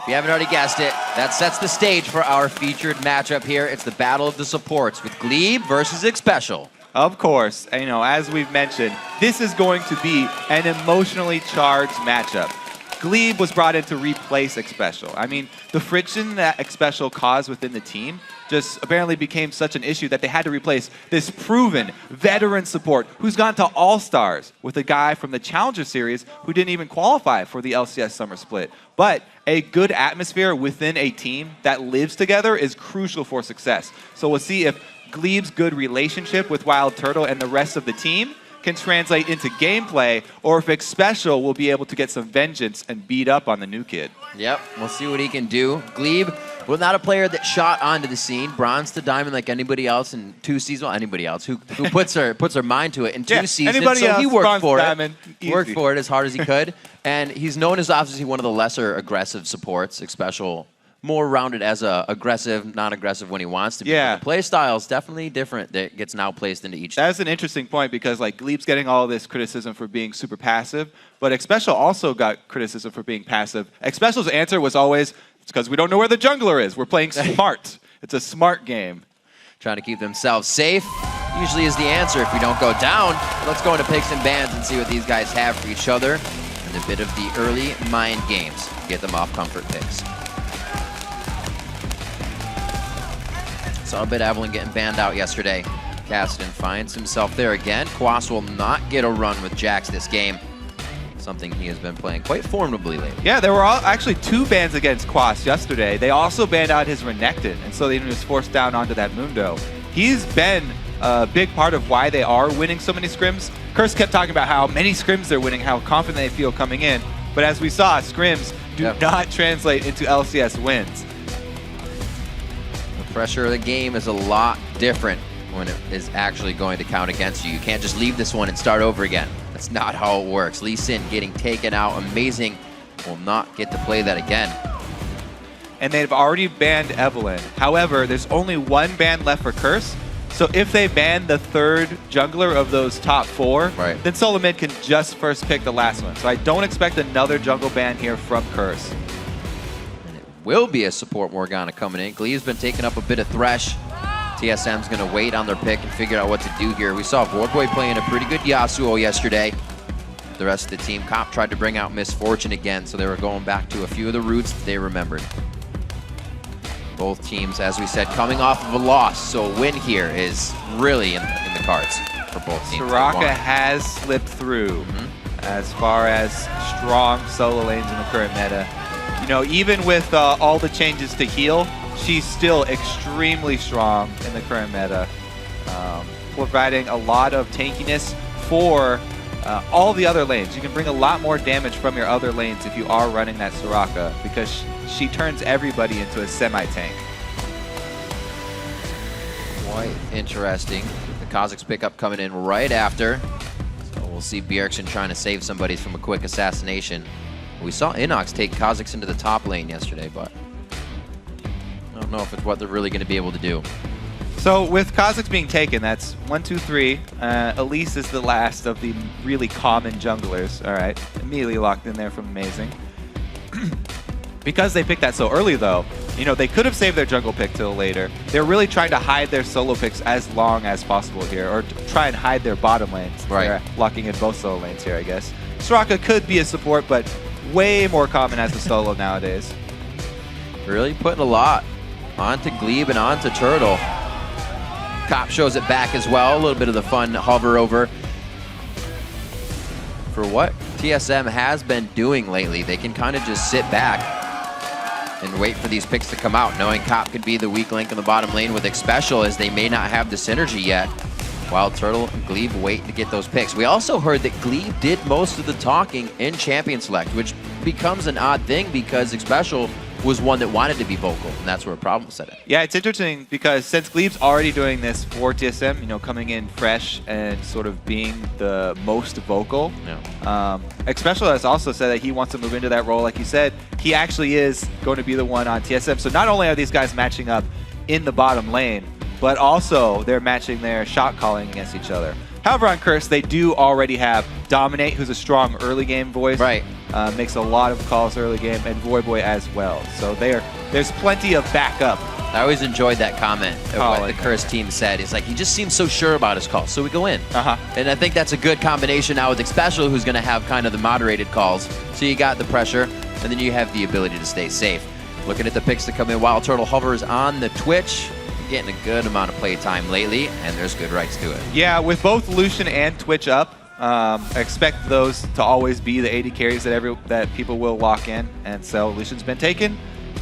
If you haven't already guessed it, that sets the stage for our featured matchup here. It's the battle of the supports with Glebe versus Xpecial. Of course, you know, as we've mentioned, this is going to be an emotionally charged matchup. Glebe was brought in to replace Xpecial. I mean, the friction that Xpecial caused within the team just apparently became such an issue that they had to replace this proven veteran support who's gone to All-Stars with a guy from the Challenger Series who didn't even qualify for the LCS Summer Split. But a good atmosphere within a team that lives together is crucial for success. So we'll see if Glebe's good relationship with Wild Turtle and the rest of the team can translate into gameplay, or if Xpecial will be able to get some vengeance and beat up on the new kid. Yep, we'll see what he can do. Glebe, well, not a player that shot onto the scene, bronze to diamond like anybody else in 2 seasons. Well, anybody else who puts her mind to it in 2 seasons. Anybody so else, he worked for diamond, it. Worked for it as hard as he could, and he's known as obviously one of the lesser aggressive supports. Xpecial, more rounded as a aggressive, non-aggressive when he wants to be. Yeah. The play style is definitely different that gets now placed into each. That's an interesting point because like Glebe's getting all this criticism for being super passive, but Xpecial also got criticism for being passive. Xpecial's answer was always, it's because we don't know where the jungler is. We're playing smart. It's a smart game. Trying to keep themselves safe usually is the answer if we don't go down. Let's go into picks and bans and see what these guys have for each other and a bit of the early mind games. Get them off comfort picks. Saw a bit Evelyn getting banned out yesterday. Cassidy finds himself there again. Quas will not get a run with Jax this game. Something he has been playing quite formidably lately. Yeah, there were actually 2 bans against Quas yesterday. They also banned out his Renekton, and so he was forced down onto that Mundo. He's been a big part of why they are winning so many scrims. Curse kept talking about how many scrims they're winning, how confident they feel coming in. But as we saw, scrims do not translate into LCS wins. The pressure of the game is a lot different when it is actually going to count against you. You can't just leave this one and start over again. That's not how it works. Lee Sin getting taken out. Amazing. Will not get to play that again. And they've already banned Evelyn. However, there's only 1 ban left for Curse. So if they ban the 3rd jungler of those top 4, then Solo Mid can just first pick the last one. So I don't expect another jungle ban here from Curse. And it will be a support Morgana coming in. Glee's been taking up a bit of Thresh. TSM's going to wait on their pick and figure out what to do here. We saw Voidboy playing a pretty good Yasuo yesterday. The rest of the team, Cop tried to bring out Misfortune again, so they were going back to a few of the roots they remembered. Both teams, as we said, coming off of a loss, so a win here is really in the cards for both teams. Soraka has slipped through as far as strong solo lanes in the current meta. You know, even with all the changes to heal, she's still extremely strong in the current meta, providing a lot of tankiness for all the other lanes. You can bring a lot more damage from your other lanes if you are running that Soraka, because she turns everybody into a semi-tank. Quite interesting. The Kazakhs pickup coming in right after. So we'll see Bjergsen trying to save somebody from a quick assassination. We saw Inox take Kazakhs into the top lane yesterday, but I don't know if it's what they're really going to be able to do. So with Kazakhs being taken, that's 1, 2, 3. Elise is the last of the really common junglers. All right, immediately locked in there from Amazing. Because they picked that so early, though, you know, they could have saved their jungle pick till later. They're really trying to hide their solo picks as long as possible here, or try and hide their bottom lanes. They're locking in both solo lanes here, I guess. Soraka could be a support, but way more common as a solo nowadays. Really putting a lot onto Glebe and onto Turtle. Cop shows it back as well. A little bit of the fun hover over. For what TSM has been doing lately, they can kind of just sit back and wait for these picks to come out, knowing Cop could be the weak link in the bottom lane with Xpecial, as they may not have the synergy yet. While Turtle and Glebe wait to get those picks. We also heard that Glebe did most of the talking in Champion Select, which becomes an odd thing because Xpecial was one that wanted to be vocal, and that's where a problem set in. Yeah, it's interesting because since Glebe's already doing this for TSM, you know, coming in fresh and sort of being the most vocal, Xpecial has also said that he wants to move into that role. Like you said, he actually is going to be the one on TSM. So not only are these guys matching up in the bottom lane, but also they're matching their shot calling against each other. However, on Curse, they do already have Dominate, who's a strong early game voice. makes a lot of calls early game, and Voyboy as well. So there's plenty of backup. I always enjoyed that comment of what the Curse team said. It's like, he just seems so sure about his calls, so we go in. And I think that's a good combination now with Special, who's going to have kind of the moderated calls. So you got the pressure, and then you have the ability to stay safe. Looking at the picks to come in, Wild Turtle hovers on the Twitch, getting a good amount of play time lately, and there's good rights to it. Yeah, with both Lucian and Twitch up, expect those to always be the 80 carries that people will lock in. And so Lucian's been taken.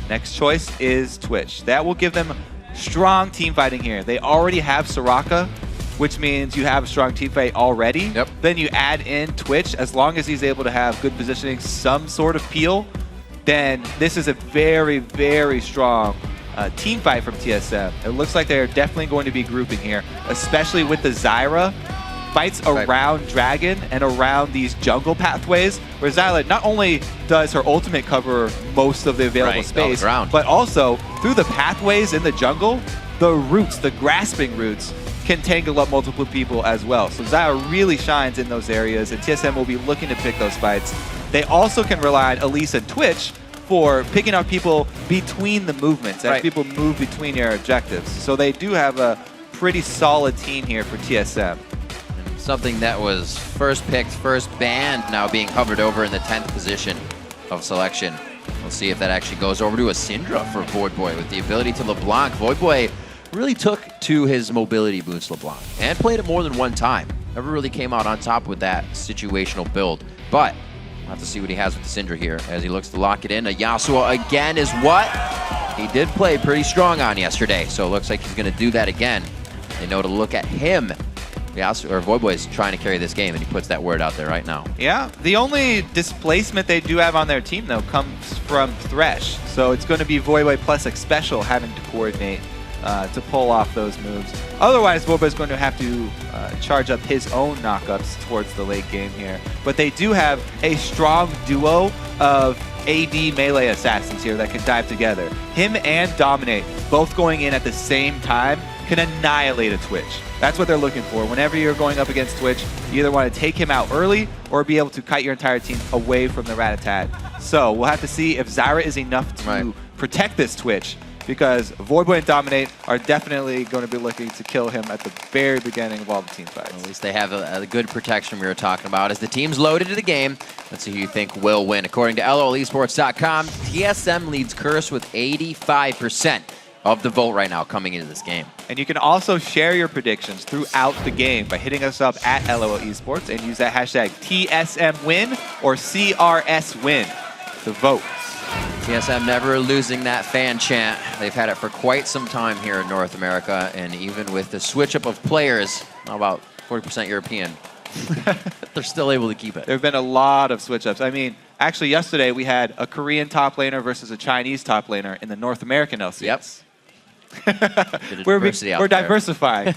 Next choice is Twitch. That will give them strong team fighting here. They already have Soraka, which means you have a strong team fight already. Yep. Then you add in Twitch. As long as he's able to have good positioning, some sort of peel, then this is a very, very strong team fight from TSM. It looks like they're definitely going to be grouping here, especially with the Zyra fights around Dragon and around these jungle pathways, where Zyla not only does her ultimate cover most of the available space, but also through the pathways in the jungle, the roots, the grasping roots, can tangle up multiple people as well. So Zyra really shines in those areas, and TSM will be looking to pick those fights. They also can rely on Elise and Twitch for picking up people between the movements, as people move between your objectives. So they do have a pretty solid team here for TSM. Something that was first picked, first banned, now being hovered over in the 10th position of selection. We'll see if that actually goes over to a Syndra for Voyboy with the ability to LeBlanc. Voyboy really took to his mobility boost LeBlanc and played it more than one time. Never really came out on top with that situational build, but we'll have to see what he has with the Syndra here as he looks to lock it in. A Yasuo again is what he did play pretty strong on yesterday, so it looks like he's going to do that again. They know to look at him. Voyboy is trying to carry this game, and he puts that word out there right now. Yeah, the only displacement they do have on their team, though, comes from Thresh. So it's going to be Voyboy plus Special having to coordinate to pull off those moves. Otherwise, Voyboy is going to have to charge up his own knockups towards the late game here. But they do have a strong duo of AD melee assassins here that can dive together. Him and Dominate both going in at the same time can annihilate a Twitch. That's what they're looking for. Whenever you're going up against Twitch, you either want to take him out early or be able to kite your entire team away from the Rat-a-Tat. So we'll have to see if Zyra is enough to protect this Twitch, because Voyboy and Dominate are definitely going to be looking to kill him at the very beginning of all the team fights. At least they have a good protection we were talking about. As the team's loaded to the game, let's see who you think will win. According to LOLesports.com, TSM leads Curse with 85% of the vote right now coming into this game. And you can also share your predictions throughout the game by hitting us up at LOL Esports and use that hashtag TSMWin or CRSWin to vote. TSM never losing that fan chant. They've had it for quite some time here in North America, and even with the switch up of players, about 40% European, they're still able to keep it. There have been a lot of switch ups. I mean, actually yesterday we had a Korean top laner versus a Chinese top laner in the North American LCS. Yep. We're diversifying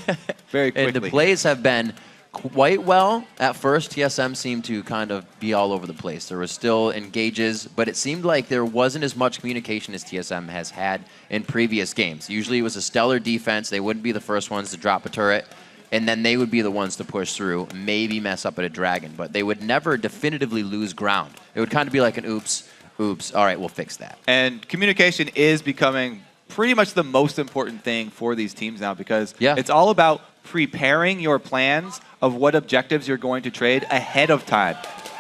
very quickly. And the plays have been quite well. At first, TSM seemed to kind of be all over the place. There was still engages, but it seemed like there wasn't as much communication as TSM has had in previous games. Usually it was a stellar defense. They wouldn't be the first ones to drop a turret, and then they would be the ones to push through, maybe mess up at a dragon, but they would never definitively lose ground. It would kind of be like an oops, all right, we'll fix that. And communication is becoming pretty much the most important thing for these teams now, because it's all about preparing your plans of what objectives you're going to trade ahead of time.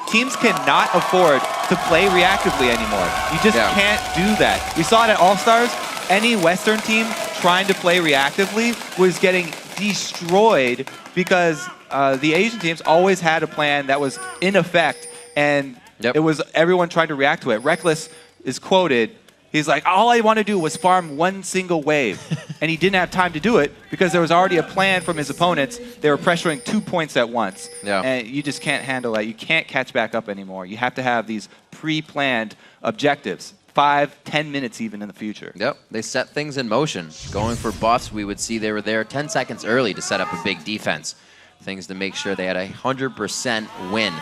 Teams cannot afford to play reactively anymore. You just can't do that. We saw it at All-Stars. Any Western team trying to play reactively was getting destroyed because the Asian teams always had a plan that was in effect, and it was everyone trying to react to it. Reckless is quoted, he's like, all I want to do was farm one single wave. And he didn't have time to do it because there was already a plan from his opponents. They were pressuring 2 points at once. And you just can't handle that. You can't catch back up anymore. You have to have these pre-planned objectives, 5-10 minutes even in the future. Yep, they set things in motion. Going for buffs, we would see they were there 10 seconds early to set up a big defense. Things to make sure they had a 100% win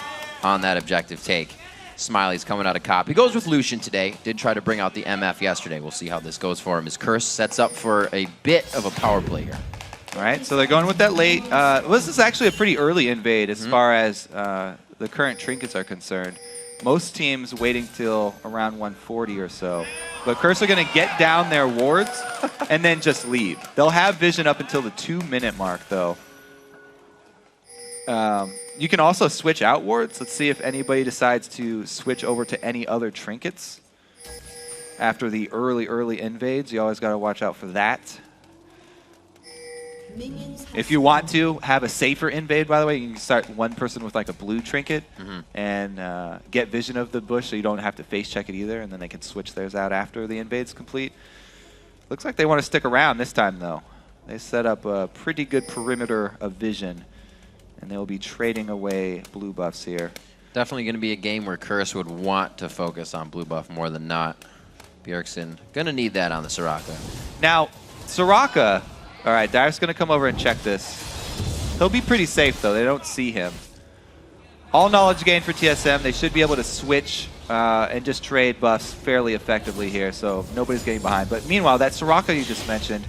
on that objective take. Smiley's coming out of cop. He goes with Lucian today. Did try to bring out the MF yesterday. We'll see how this goes for him. His Curse sets up for a bit of a power play here. All right, so they're going with that late. Well, this is actually a pretty early invade as far as the current trinkets are concerned. Most teams waiting till around 140 or so. But Curse are going to get down their wards and then just leave. They'll have vision up until the 2-minute mark, though. You can also switch out wards. Let's see if anybody decides to switch over to any other trinkets. After the early invades, you always got to watch out for that. If you want to have a safer invade, by the way, you can start one person with like a blue trinket and get vision of the bush so you don't have to face check it either, and then they can switch theirs out after the invade's complete. Looks like they want to stick around this time, though. They set up a pretty good perimeter of vision, and they'll be trading away blue buffs here. Definitely going to be a game where Curse would want to focus on blue buff more than not. Bjergsen going to need that on the Soraka. Now, Soraka... All right, Dire's going to come over and check this. He'll be pretty safe, though. They don't see him. All knowledge gain for TSM. They should be able to switch and just trade buffs fairly effectively here, so nobody's getting behind. But meanwhile, that Soraka you just mentioned,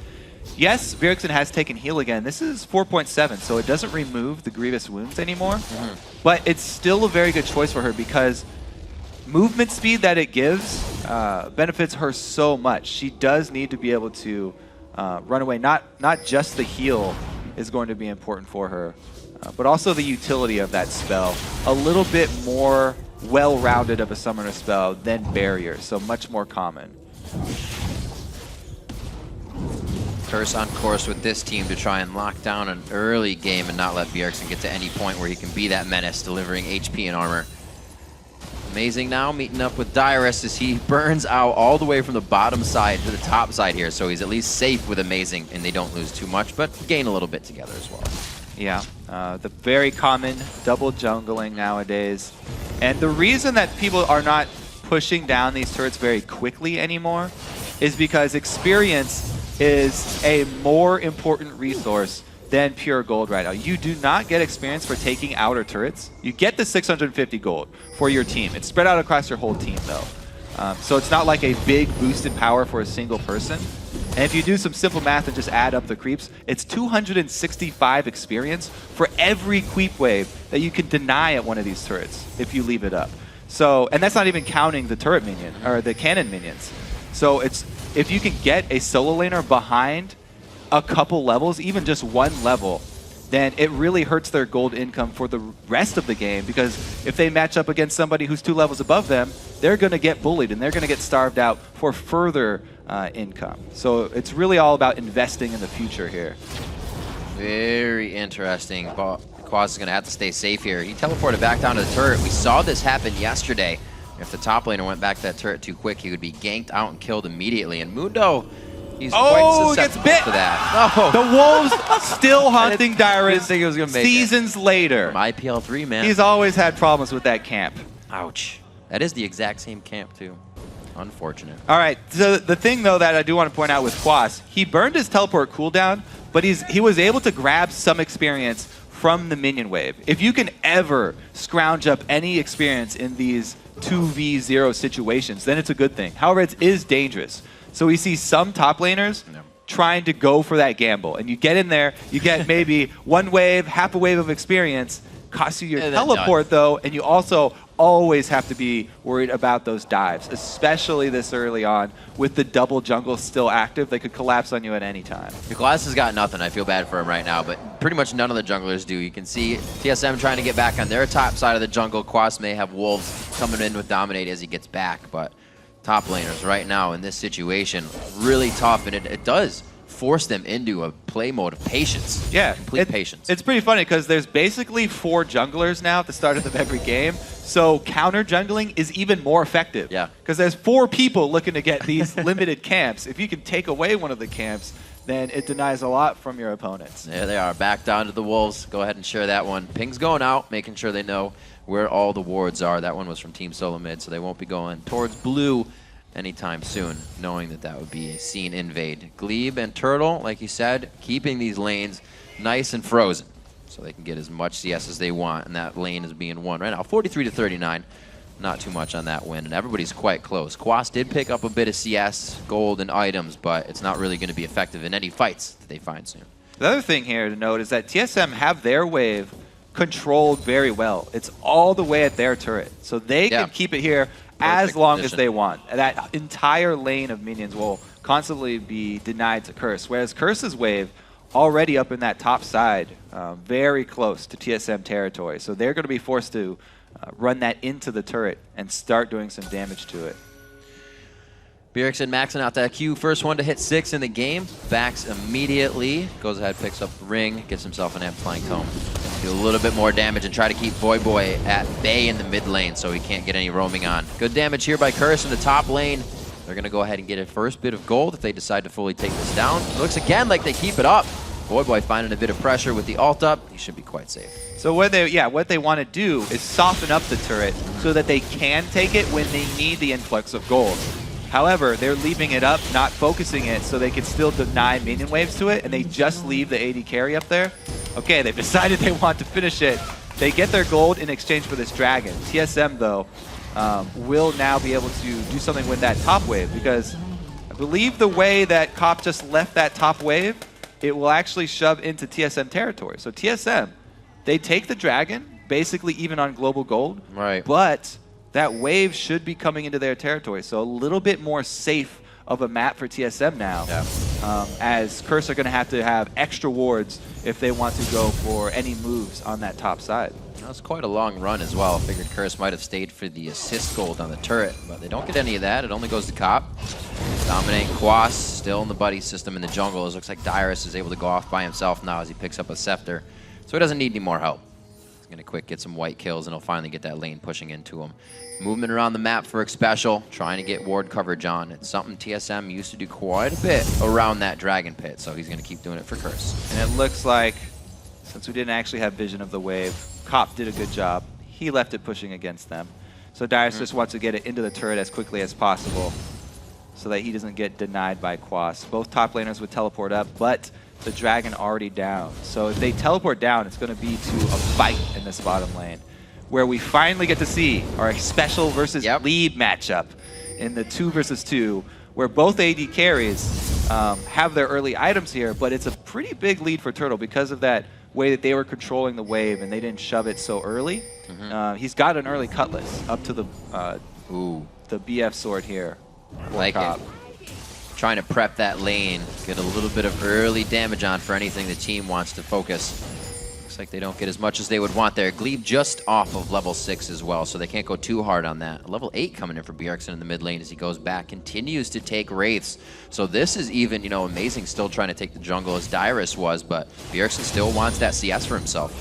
yes, Bjergsen has taken heal again. This is 4.7, so it doesn't remove the grievous wounds anymore. But it's still a very good choice for her because movement speed that it gives benefits her so much. She does need to be able to run away. Not just the heal is going to be important for her, but also the utility of that spell. A little bit more well-rounded of a summoner spell than Barrier, so much more common. Curse on course with this team to try and lock down an early game and not let Bjergsen get to any point where he can be that menace, delivering HP and armor. Amazing now meeting up with Dyrus as he burns out all the way from the bottom side to the top side here, so he's at least safe with Amazing and they don't lose too much, but gain a little bit together as well. Yeah, the very common double jungling nowadays. And the reason that people are not pushing down these turrets very quickly anymore is because experience is a more important resource than pure gold right now. You do not get experience for taking outer turrets. You get the 650 gold for your team. It's spread out across your whole team, though. So it's not like a big boost in power for a single person. And if you do some simple math and just add up the creeps, it's 265 experience for every creep wave that you can deny at one of these turrets if you leave it up. So, and that's not even counting the turret minion, or the cannon minions. So it's, if you can get a solo laner behind a couple levels, even just one level, then it really hurts their gold income for the rest of the game, because if they match up against somebody who's 2 levels above them, they're going to get bullied and they're going to get starved out for further income. So it's really all about investing in the future here. Very interesting. Quas is going to have to stay safe here. He teleported back down to the turret. We saw this happen yesterday. If the top laner went back to that turret too quick, he would be ganked out and killed immediately. And Mundo, he's quite susceptible to that. Oh, the wolves still haunting Dyrus didn't think he was gonna make seasons later. From IPL3, man. He's always had problems with that camp. Ouch. That is the exact same camp, too. Unfortunate. All right, so the thing, though, that I do want to point out with Quas, he burned his teleport cooldown, but he was able to grab some experience from the minion wave. If you can ever scrounge up any experience in these 2v0 situations, then it's a good thing. However, it is dangerous. So we see some top laners trying to go for that gamble. And you get in there, you get maybe one wave, half a wave of experience, costs you your teleport, though, and you also always have to be worried about those dives, especially this early on with the double jungle still active. They could collapse on you at any time. The Glass has got nothing. I feel bad for him right now, but pretty much none of the junglers do. You can see TSM trying to get back on their top side of the jungle. Quas may have Wolves coming in with Dominate as he gets back, but top laners right now in this situation, really tough, and it does force them into a play mode of patience. Yeah, complete patience. It's pretty funny because there's basically 4 junglers now at the start of every game, so counter jungling is even more effective. Yeah, because there's 4 people looking to get these limited camps. If you can take away one of the camps, then it denies a lot from your opponents. There they are, back down to the Wolves. Go ahead and share that one. Ping's going out, making sure they know where all the wards are. That one was from Team Solo Mid, so they won't be going towards blue anytime soon, knowing that that would be a scene invade. Glebe and Turtle, like you said, keeping these lanes nice and frozen so they can get as much CS as they want, and that lane is being won right now. 43-39, not too much on that win, and everybody's quite close. Quas did pick up a bit of CS, gold, and items, but it's not really going to be effective in any fights that they find soon. The other thing here to note is that TSM have their wave controlled very well. It's all the way at their turret. So they can keep it here as long as they want. That entire lane of minions will constantly be denied to Curse, whereas Curse's wave already up in that top side, very close to TSM territory. So they're going to be forced to run that into the turret and start doing some damage to it. Bjergsen maxing out that Q. First one to hit 6 in the game. Backs immediately. Goes ahead, picks up the ring, gets himself an amplifying tome. Do a little bit more damage and try to keep Voyboy at bay in the mid lane so he can't get any roaming on. Good damage here by Curse in the top lane. They're going to go ahead and get a first bit of gold if they decide to fully take this down. It looks again like they keep it up. Voyboy finding a bit of pressure with the ult up. He should be quite safe. So what they want to do is soften up the turret so that they can take it when they need the influx of gold. However, they're leaving it up, not focusing it, so they can still deny minion waves to it, and they just leave the AD carry up there. Okay, they've decided they want to finish it. They get their gold in exchange for this dragon. TSM, though, will now be able to do something with that top wave, because I believe the way that Cop just left that top wave, it will actually shove into TSM territory. So TSM, they take the dragon, basically even on global gold, right? But that wave should be coming into their territory. So a little bit more safe of a map for TSM now, as Curse are going to have extra wards if they want to go for any moves on that top side. That's quite a long run as well. I figured Curse might have stayed for the assist gold on the turret, but they don't get any of that. It only goes to Cop. Dominating Quas, still in the buddy system in the jungle. It looks like Dyrus is able to go off by himself now as he picks up a Scepter. So he doesn't need any more help. He's going to quick get some white kills, and he'll finally get that lane pushing into him. Movement around the map for Xpecial, trying to get ward coverage on. It's something TSM used to do quite a bit around that Dragon Pit, so he's going to keep doing it for Curse. And it looks like, since we didn't actually have vision of the wave, Cop did a good job. He left it pushing against them. So Dyrus just wants to get it into the turret as quickly as possible so that he doesn't get denied by Quas. Both top laners would teleport up, but the dragon already down. So if they teleport down, it's going to be to a fight in this bottom lane, where we finally get to see our Xpecial versus lead matchup in the 2 versus 2, where both AD carries have their early items here, but it's a pretty big lead for Turtle because of that way that they were controlling the wave and they didn't shove it so early. He's got an early Cutlass up to the BF sword here. Like it. Trying to prep that lane, get a little bit of early damage on for anything the team wants to focus. Looks like they don't get as much as they would want there. Glebe just off of level 6 as well, so they can't go too hard on that. Level 8 coming in for Bjergsen in the mid lane as he goes back, continues to take Wraiths. So this is even, amazing, still trying to take the jungle as Dyrus was, but Bjergsen still wants that CS for himself.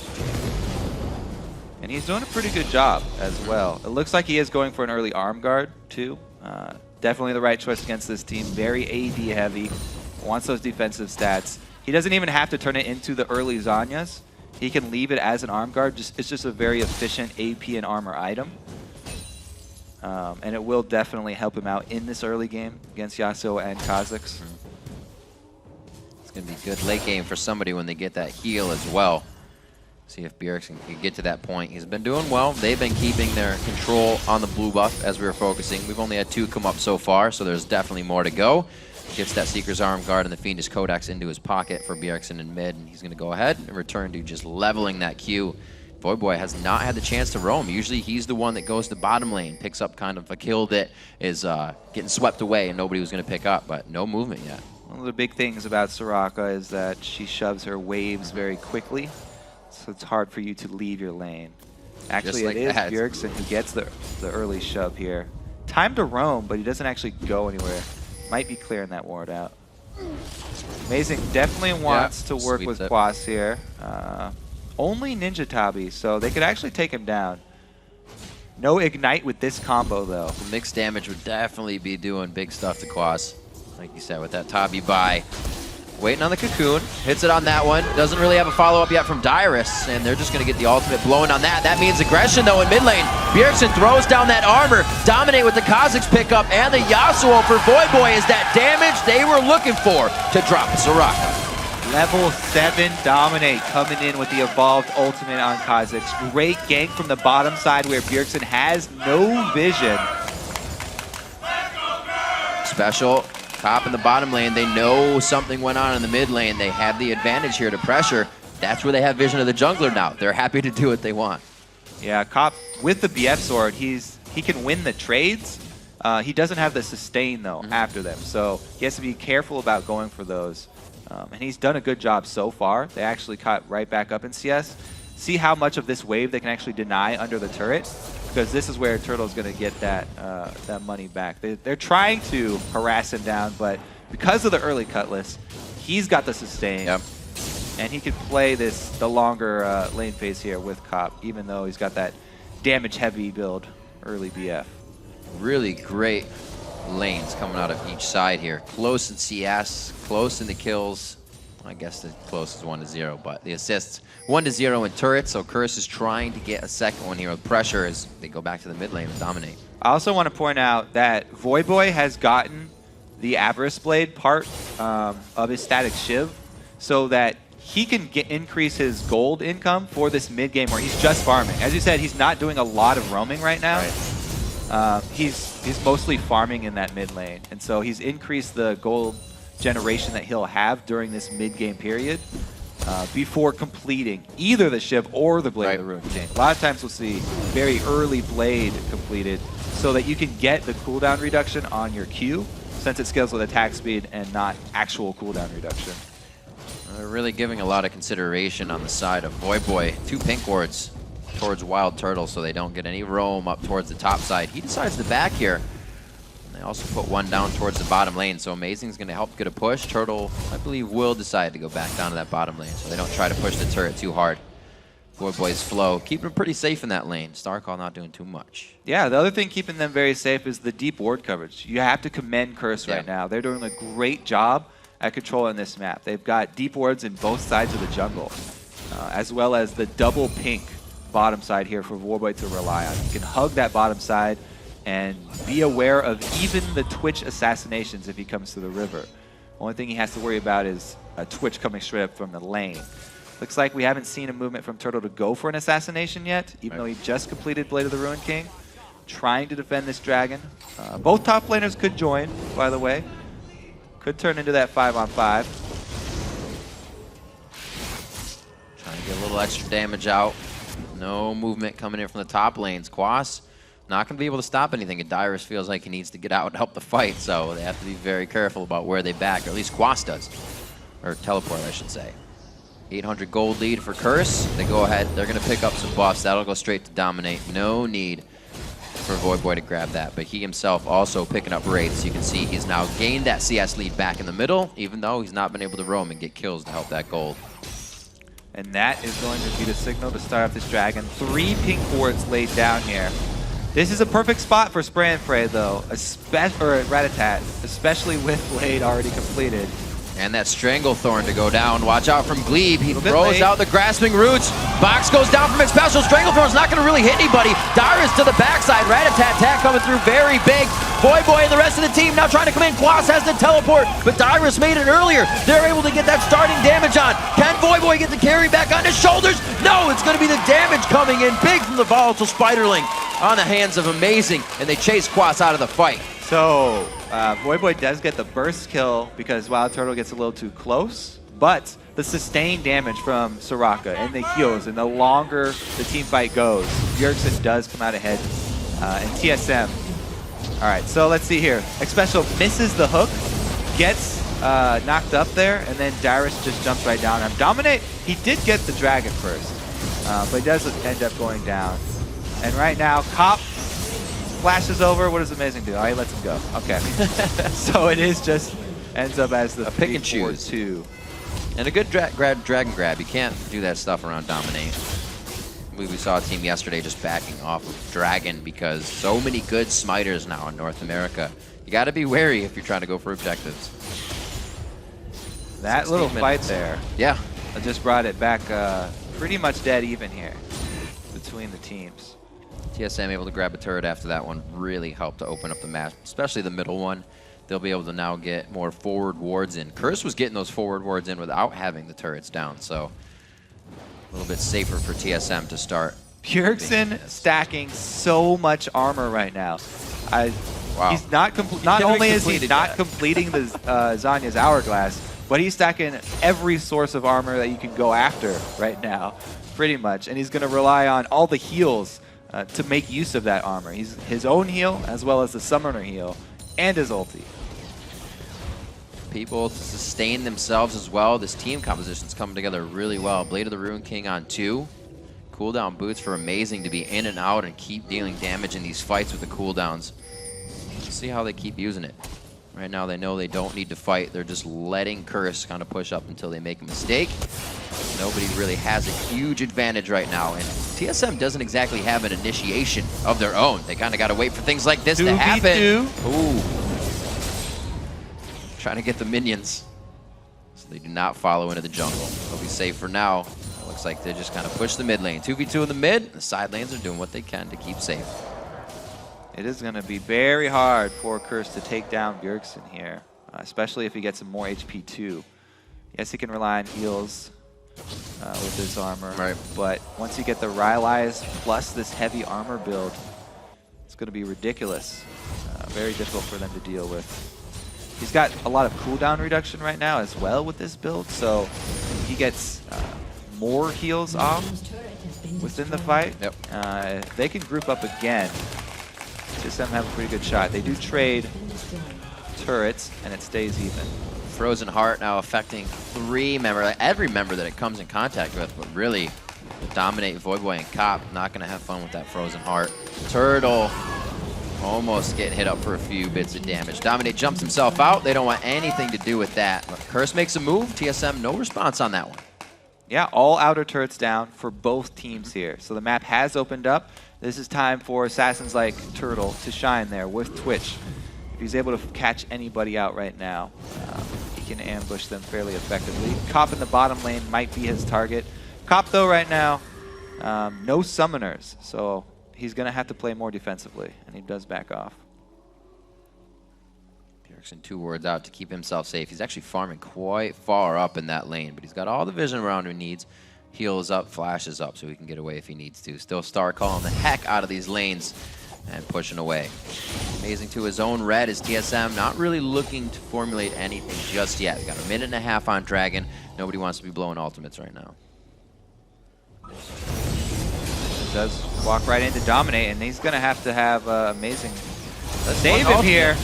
And he's doing a pretty good job as well. It looks like he is going for an early arm guard too. Definitely the right choice against this team. Very AD heavy, wants those defensive stats. He doesn't even have to turn it into the early Zanyas. He can leave it as an arm guard. It's just a very efficient AP and armor item. And it will definitely help him out in this early game against Yasuo and Kha'Zix. It's going to be good late game for somebody when they get that heal as well. See if Bjergsen can get to that point. He's been doing well. They've been keeping their control on the blue buff as we were focusing. We've only had 2 come up so far, so there's definitely more to go. Gets that Seeker's Arm Guard and the Fiendish Codex into his pocket for Bjergsen in mid, and he's going to go ahead and return to just leveling that Q. Voyboy has not had the chance to roam. Usually he's the one that goes to bottom lane, picks up kind of a kill that is getting swept away and nobody was going to pick up, but no movement yet. One of the big things about Soraka is that she shoves her waves very quickly, so it's hard for you to leave your lane. Actually, like it is Bjergsen who gets the early shove here. Time to roam, but he doesn't actually go anywhere. Might be clearing that ward out. Amazing. Definitely wants to work with Quas here. Only Ninja Tabi, so they could actually take him down. No Ignite with this combo, though. The mixed damage would definitely be doing big stuff to Quas. Like you said, with that Tabi buy. Waiting on the Cocoon. Hits it on that one. Doesn't really have a follow-up yet from Dyrus, and they're just going to get the ultimate blown on that. That means aggression, though, in mid lane. Bjergsen throws down that armor. Dominate with the Kha'Zix pickup, and the Yasuo for Voyboy is that damage they were looking for to drop Soraka. Level 7 Dominate coming in with the evolved ultimate on Kha'Zix. Great gank from the bottom side where Bjergsen has no vision. Xpecial. Top in the bottom lane, they know something went on in the mid lane. They have the advantage here to pressure. that's where they have vision of the jungler now. They're happy to do what they want. Yeah, Cop with the BF sword, he can win the trades. He doesn't have the sustain though after them, so he has to be careful about going for those. And he's done a good job so far. They actually caught right back up in CS. See how much of this wave they can actually deny under the turret, because this is where Turtle's going to get that that money back. They're trying to harass him down, but because of the early Cutlass, he's got the sustain. Yep. And he could play the longer lane phase here with Cop, even though he's got that damage-heavy build early BF. Really great lanes coming out of each side here. Close in CS, close in the kills. I guess the close is 1-0, but the assists 1-0 in turrets. So Curse is trying to get a second one here with pressure as they go back to the mid lane and dominate. I also want to point out that Voyboy has gotten the Avarice Blade part of his static Shiv so that he can increase his gold income for this mid game where he's just farming. As you said, he's not doing a lot of roaming right now. Right. He's mostly farming in that mid lane, and so he's increased the gold generation that he'll have during this mid game period before completing either the Shiv or the Blade of the Ruined King. A lot of times we'll see very early Blade completed so that you can get the cooldown reduction on your Q, since it scales with attack speed and not actual cooldown reduction. They're really giving a lot of consideration on the side of Voyboy. 2 pink wards towards Wild Turtle so they don't get any roam up towards the top side. He decides to back here. And they also put one down towards the bottom lane, so Amazing's going to help get a push. Turtle, I believe, will decide to go back down to that bottom lane so they don't try to push the turret too hard. Voyboy's flow, keeping him pretty safe in that lane. Starcall not doing too much. Yeah, the other thing keeping them very safe is the deep ward coverage. You have to commend Curse right now. They're doing a great job at controlling this map. They've got deep wards in both sides of the jungle, as well as the double pink bottom side here for Voyboy to rely on. You can hug that bottom side and be aware of even the Twitch assassinations if he comes to the river. Only thing he has to worry about is a Twitch coming straight up from the lane. Looks like we haven't seen a movement from Turtle to go for an assassination yet, even though he just completed Blade of the Ruined King. Trying to defend this dragon. Both top laners could join, by the way. Could turn into that 5-on-5. Trying to get a little extra damage out. No movement coming in from the top lanes. Quas not going to be able to stop anything. And Dyrus feels like he needs to get out and help the fight, so they have to be very careful about where they back, or at least Quas does. Or teleport, I should say. 800 gold lead for Curse. They go ahead. They're going to pick up some buffs. That'll go straight to dominate. No need for Voyboy to grab that, but he himself also picking up raids. You can see he's now gained that CS lead back in the middle, even though he's not been able to roam and get kills to help that gold. And that is going to be the signal to start off this dragon. 3 pink wards laid down here. This is a perfect spot for Spray and Pray, though, or Ratatat, especially with Blade already completed. And that Stranglethorn to go down. Watch out from Glebe. He throws out the Grasping Roots. Box goes down from its special. Stranglethorn's not going to really hit anybody. Dyrus to the backside. Rat-a-tat-tat coming through very big. Voyboy and the rest of the team now trying to come in. Quas has the teleport, but Dyrus made it earlier. They're able to get that starting damage on. Can Voyboy get the carry back on his shoulders? No, it's going to be the damage coming in big from the volatile Spiderling on the hands of Amazing, and they chase Quas out of the fight. So, Voyboy does get the burst kill because Wild Turtle gets a little too close, but the sustained damage from Soraka and the heals, and the longer the team fight goes, Bjergsen does come out ahead, and TSM. All right, so let's see here. Xpecial misses the hook, gets knocked up there, and then Dyrus just jumps right down. Dominate, he did get the dragon first, but he does end up going down. And right now, Cop flashes over. What does Amazing do? Oh, he lets him go. Okay. So it is just ends up as the pick and choose. 2. And a good dragon grab. You can't do that stuff around Dominate. We saw a team yesterday just backing off of Dragon because so many good smiters now in North America. You got to be wary if you're trying to go for objectives. That little fight there. Yeah. I just brought it back pretty much dead even here between the teams. TSM able to grab a turret after that one really helped to open up the map, especially the middle one. They'll be able to now get more forward wards in. Curse was getting those forward wards in without having the turrets down, so a little bit safer for TSM to start. Bjergsen stacking so much armor right now. Wow. He's not only is he not completing the Zanya's Hourglass, But he's stacking every source of armor that you can go after right now, pretty much. And he's going to rely on all the heals to make use of that armor. He's his own heal, as well as the summoner heal, and his ulti. People to sustain themselves as well. This team composition's coming together really well. Blade of the Ruined King on 2. Cooldown boots for Amazing to be in and out and keep dealing damage in these fights with the cooldowns. Let's see how they keep using it. Right now they know they don't need to fight. They're just letting Curse kind of push up until they make a mistake. Nobody really has a huge advantage right now. And TSM doesn't exactly have an initiation of their own. They kind of got to wait for things like this to happen. Ooh. Trying to get the minions. So they do not follow into the jungle. They'll be safe for now. It looks like they just kind of push the mid lane. 2v2 in the mid. The side lanes are doing what they can to keep safe. It is going to be very hard for Curse to take down Bjergsen here, especially if he gets some more HP too. Yes, he can rely on heals with his armor, right. But once you get the Rylai's plus this heavy armor build, it's going to be ridiculous. Very difficult for them to deal with. He's got a lot of cooldown reduction right now as well with this build, so he gets more heals off within the fight. Yep. They can group up again. TSM have a pretty good shot. They do trade turrets, and it stays even. Frozen Heart now affecting 3 members, like every member that it comes in contact with, but really dominate Voidboy and Cop. Not going to have fun with that Frozen Heart. Turtle almost getting hit up for a few bits of damage. Dominate jumps himself out. They don't want anything to do with that. But Curse makes a move. TSM, no response on that one. Yeah, all outer turrets down for both teams here. So the map has opened up. This is time for assassins like Turtle to shine there with Twitch. If he's able to catch anybody out right now, he can ambush them fairly effectively. Cop in the bottom lane might be his target. Cop, though, right now, no summoners. So he's going to have to play more defensively, and he does back off. Bjergsen 2 wards out to keep himself safe. He's actually farming quite far up in that lane, but he's got all the vision around who needs. Heals up, flashes up, so he can get away if he needs to. Still star calling the heck out of these lanes and pushing away. Amazing to his own red is TSM, not really looking to formulate anything just yet. We got a minute and a half on Dragon. Nobody wants to be blowing ultimates right now. Does walk right in to dominate, and he's going to have Amazing save him here.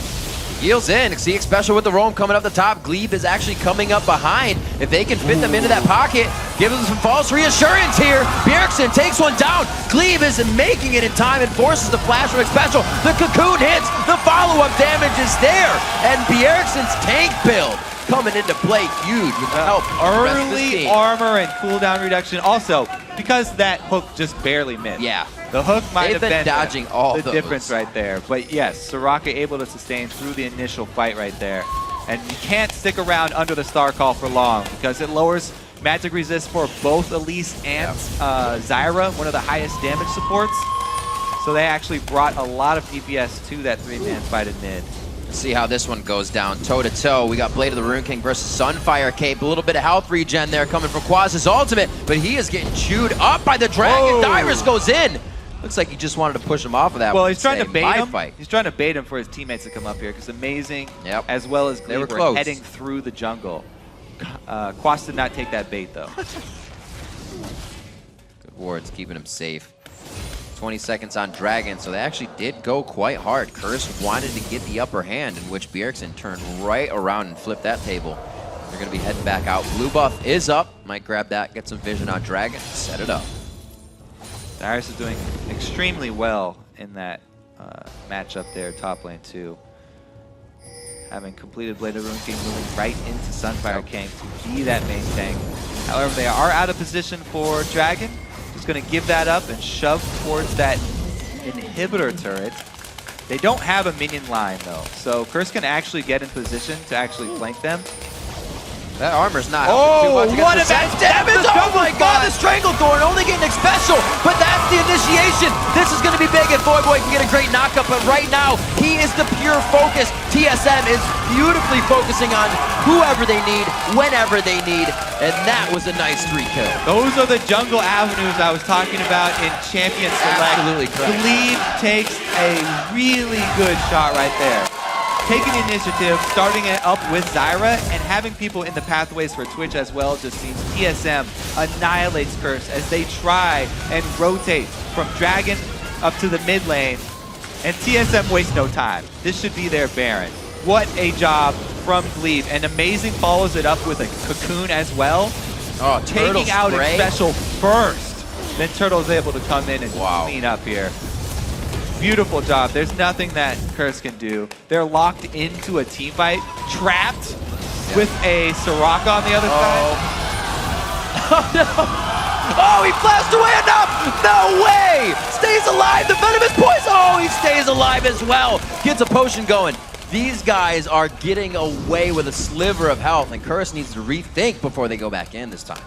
Heals in. CX Special with the roam coming up the top. Glebe is actually coming up behind. If they can fit them into that pocket, give them some false reassurance here. Bjergsen takes one down. Glebe is making it in time and forces the flash from Special. The cocoon hits. The follow-up damage is there. And Bjergsen's tank build coming into play huge with the help of the rest of this team. Early armor and cooldown reduction. Also, because that hook just barely missed. Yeah. The hook might have been dodging all the difference right there. But yes, Soraka able to sustain through the initial fight right there. And you can't stick around under the Star Call for long because it lowers magic resist for both Elise and Zyra, one of the highest damage supports. So they actually brought a lot of DPS to that 3-man fight in mid. Let's see how this one goes down toe-to-toe. We got Blade of the Ruined King versus Sunfire Cape. A little bit of health regen there coming from Quaz's ultimate, but he is getting chewed up by the dragon. Dyrus goes in. Looks like he just wanted to push him off of that. Well, he's trying to bait him. Fight. He's trying to bait him for his teammates to come up here because Amazing, as well as Glebe, were heading through the jungle. Quas did not take that bait, though. Good wards, keeping him safe. 20 seconds on Dragon, so they actually did go quite hard. Curse wanted to get the upper hand, in which Bjergsen turned right around and flipped that table. They're going to be heading back out. Blue buff is up. Might grab that, get some vision on Dragon, set it up. Dyrus is doing extremely well in that matchup there, top lane too. Having completed Blade of the Ruined King, moving right into Sunfire King to be that main tank. However, they are out of position for Dragon. Just going to give that up and shove towards that inhibitor turret. They don't have a minion line though, so Curse can actually get in position to actually flank them. That armor's not helping too much. What about damage? Oh my god, the Stranglethorn only getting special, but that's the initiation. This is going to be big if Voidboy can get a great knockup, but right now, he is the pure focus. TSM is beautifully focusing on whoever they need, whenever they need, and that was a nice 3-kill. Those are the jungle avenues I was talking about in Champion Select. Absolutely correct. Glebe takes a really good shot right there. taking the initiative, starting it up with Zyra, and having people in the pathways for Twitch as well just seems TSM annihilates Curse as they try and rotate from Dragon up to the mid lane, and TSM wastes no time. This should be their Baron. What a job from Glebe, and Amazing follows it up with a Cocoon as well. Oh, taking out spray. Special first. Then Turtle's able to come in and clean up here. Beautiful job. There's nothing that Curse can do. They're locked into a team fight, trapped with a Soraka on the other side. Oh, no. Oh, he flashed away enough! No way! Stays alive! The venomous poison! Oh, he stays alive as well! Gets a potion going. These guys are getting away with a sliver of health, and Curse needs to rethink before they go back in this time.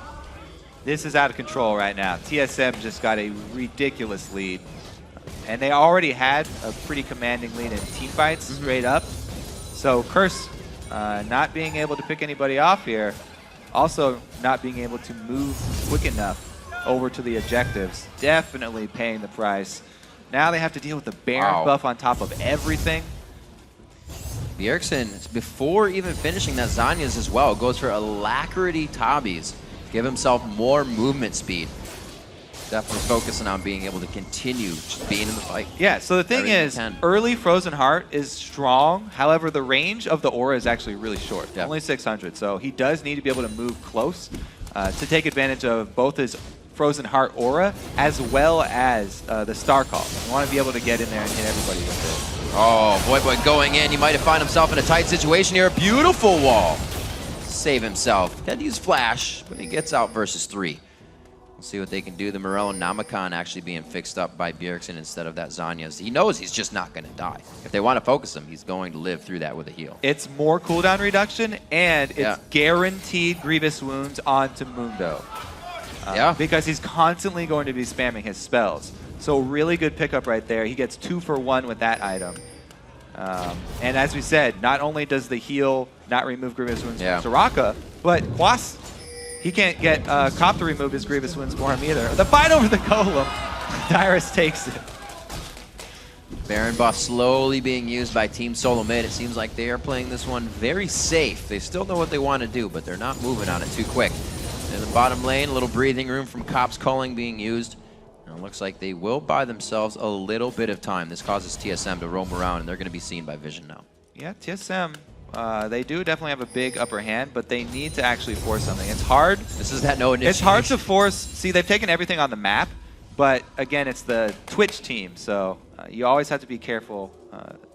This is out of control right now. TSM just got a ridiculous lead. And they already had a pretty commanding lead in team fights straight up. So Curse not being able to pick anybody off here, also not being able to move quick enough over to the objectives, definitely paying the price. Now they have to deal with the Baron buff on top of everything. Bjergsen, before even finishing that Zanya's as well, goes for Alacrity Tabis to give himself more movement speed. Definitely focusing on being able to continue just being in the fight. Yeah, so the thing is, early Frozen Heart is strong. However, the range of the aura is actually really short, only 600. So he does need to be able to move close to take advantage of both his Frozen Heart aura as well as the Star Call. You want to be able to get in there and hit everybody with it. Oh, Void going in. He might have found himself in a tight situation here. Beautiful wall. Save himself. Had to use Flash, but he gets out versus 3. We'll see what they can do. The Morello Namakan actually being fixed up by Bjergsen instead of that Zanya's. He knows he's just not going to die. If they want to focus him, he's going to live through that with a heal. It's more cooldown reduction, and it's guaranteed Grievous Wounds onto Mundo. Because he's constantly going to be spamming his spells. So really good pickup right there. He gets 2 for 1 with that item. And as we said, not only does the heal not remove Grievous Wounds from Soraka, but Quas, he can't get Cop to remove his Grievous Wounds for him either. The fight over the Golem, Dyrus takes it. Baron buff slowly being used by Team Solo Mid. It seems like they are playing this one very safe. They still know what they want to do, but they're not moving on it too quick. In the bottom lane, a little breathing room from Cop's calling being used. And it looks like they will buy themselves a little bit of time. This causes TSM to roam around, and they're going to be seen by Vision now. Yeah, TSM, they do definitely have a big upper hand, but they need to actually force something. It's hard. This is that no initiation. It's hard to force. See, they've taken everything on the map, but again, it's the Twitch team, so you always have to be careful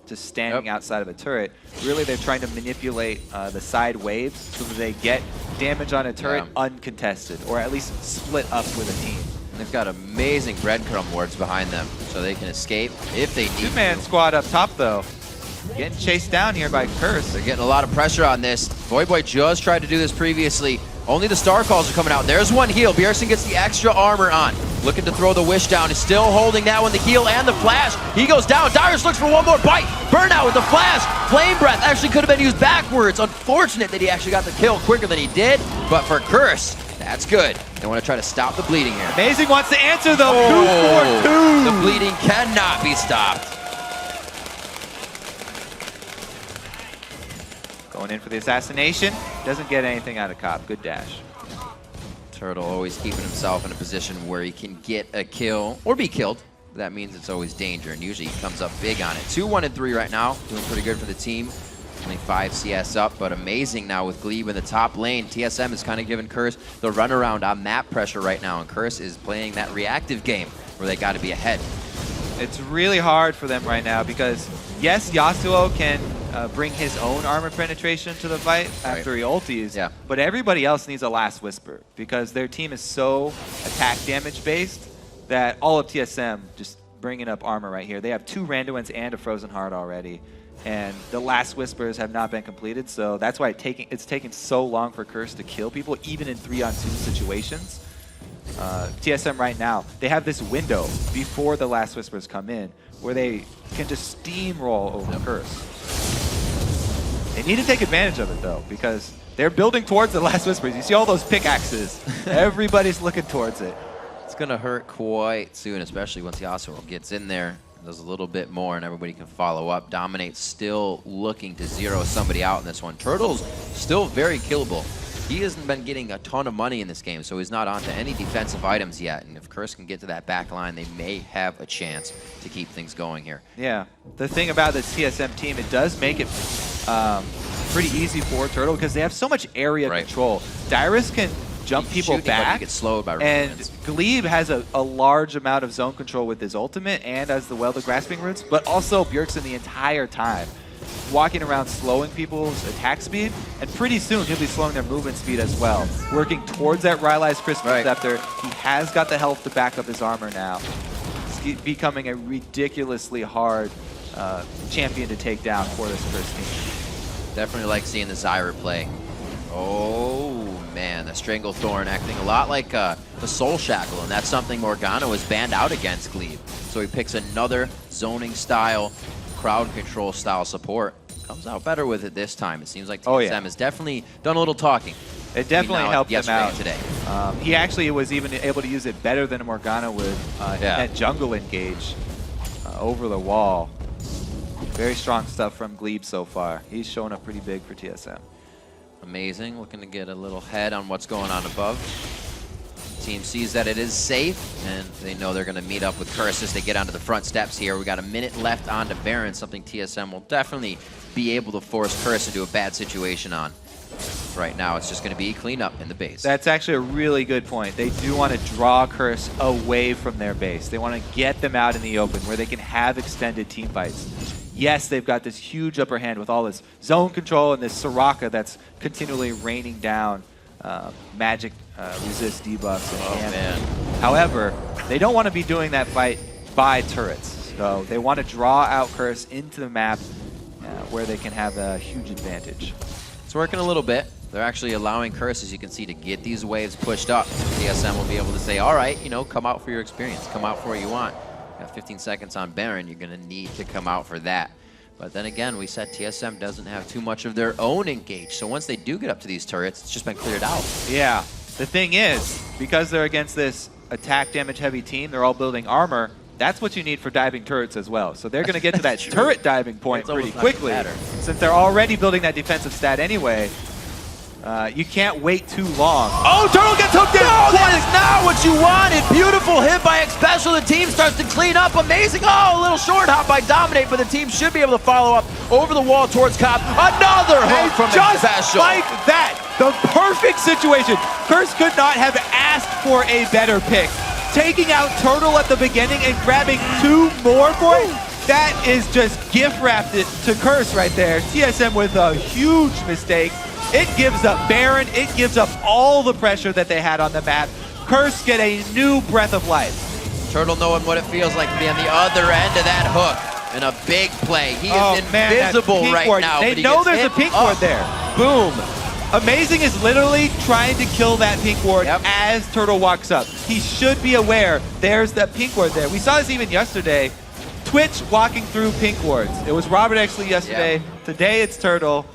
just standing outside of a turret. Really, they're trying to manipulate the side waves so that they get damage on a turret uncontested, or at least split up with a team. And they've got amazing breadcrumb wards behind them, so they can escape if they need to. Two-man squad up top, though. Getting chased down here by Curse. They're getting a lot of pressure on this. Voidboy just tried to do this previously. Only the Star Calls are coming out. There's one heal. Bjergsen gets the extra armor on. Looking to throw the Wish down. Is still holding that one, the heal and the flash. He goes down. Dyrus looks for one more bite. Burnout with the flash. Flame Breath actually could have been used backwards. Unfortunate that he actually got the kill quicker than he did. But for Curse, that's good. They want to try to stop the bleeding here. Amazing wants to answer, though. 2 for 2. The bleeding cannot be stopped. Going in for the assassination. Doesn't get anything out of Cop. Good dash. Turtle always keeping himself in a position where he can get a kill or be killed. That means it's always danger, and usually he comes up big on it. 2-1-3 right now. Doing pretty good for the team. Only 5 CS up, but amazing now with Glebe in the top lane. TSM is kind of giving Curse the runaround on map pressure right now, and Curse is playing that reactive game where they got to be ahead. It's really hard for them right now because, yes, Yasuo can bring his own armor penetration to the fight after he ultis, but everybody else needs a Last Whisper because their team is so attack damage based that all of TSM just bringing up armor right here. They have 2 Randuins and a Frozen Heart already, and the Last Whispers have not been completed, so that's why it's taking so long for Curse to kill people, even in 3-on-2 situations. TSM right now, they have this window before the Last Whispers come in where they can just steamroll over Curse. They need to take advantage of it, though, because they're building towards the Last Whispers. You see all those pickaxes. Everybody's looking towards it. It's going to hurt quite soon, especially once Yasuo gets in there. does a little bit more, and everybody can follow up. Dominate still looking to zero somebody out in this one. Turtle's still very killable. He hasn't been getting a ton of money in this game, so he's not onto any defensive items yet. And if Curse can get to that back line, they may have a chance to keep things going here. Yeah. The thing about this TSM team, it does make it pretty easy for Turtle because they have so much area control. Dyrus can jump people back, get slowed by and movements. Glebe has a large amount of zone control with his ultimate and as the the grasping roots, but also Bjergsen the entire time, walking around slowing people's attack speed, and pretty soon he'll be slowing their movement speed as well. Working towards that Rylai's Crystal Scepter, he has got the health to back up his armor now. He's becoming a ridiculously hard champion to take down for this first team. Definitely like seeing the Zyra play. Oh man, the Stranglethorn acting a lot like the Soul Shackle, and that's something Morgana was banned out against Glebe. So he picks another zoning style, crowd control style support. Comes out better with it this time. It seems like TSM has definitely done a little talking. It definitely helped him out today. He actually was even able to use it better than Morgana would at jungle engage over the wall. Very strong stuff from Glebe so far. He's showing up pretty big for TSM. Amazing, looking to get a little head on what's going on above. Team sees that it is safe, and they know they're going to meet up with Curse as they get onto the front steps here. We got a minute left onto Baron, something TSM will definitely be able to force Curse into a bad situation on. Right now, it's just going to be cleanup in the base. That's actually a really good point. They do want to draw Curse away from their base. They want to get them out in the open where they can have extended team fights. Yes, they've got this huge upper hand with all this zone control and this Soraka that's continually raining down magic resist debuffs and man. However, they don't want to be doing that fight by turrets. So they want to draw out Curse into the map where they can have a huge advantage. It's working a little bit. They're actually allowing Curse, as you can see, to get these waves pushed up. TSM will be able to say, all right, you know, come out for your experience. Come out for what you want. Got 15 seconds on Baron. You're going to need to come out for that. But then again, we said TSM doesn't have too much of their own engaged. So once they do get up to these turrets, it's just been cleared out. Yeah. The thing is, because they're against this attack damage heavy team, they're all building armor. That's what you need for diving turrets as well. So they're going to get to that turret diving point pretty quickly. Since they're already building that defensive stat anyway, you can't wait too long. Oh, Turtle gets hooked in! No, that is not what you wanted! Beautiful hit by X-Special. The team starts to clean up. Amazing. Oh, a little short hop by Dominate, but the team should be able to follow up over the wall towards Cop. Another hook from X-Special. Like that. The perfect situation. Curse could not have asked for a better pick. Taking out Turtle at the beginning and grabbing 2 more for it, that is just gift wrapped it to Curse right there. TSM with a huge mistake. It gives up Baron. It gives up all the pressure that they had on the map. Curse get a new breath of life. Turtle knowing what it feels like to be on the other end of that hook. And a big play. He is invisible right now. They know there's a pink ward there. Boom. Amazing is literally trying to kill that pink ward as Turtle walks up. He should be aware there's that pink ward there. We saw this even yesterday. Twitch walking through pink wards. It was Robert Exley yesterday. Today it's Turtle.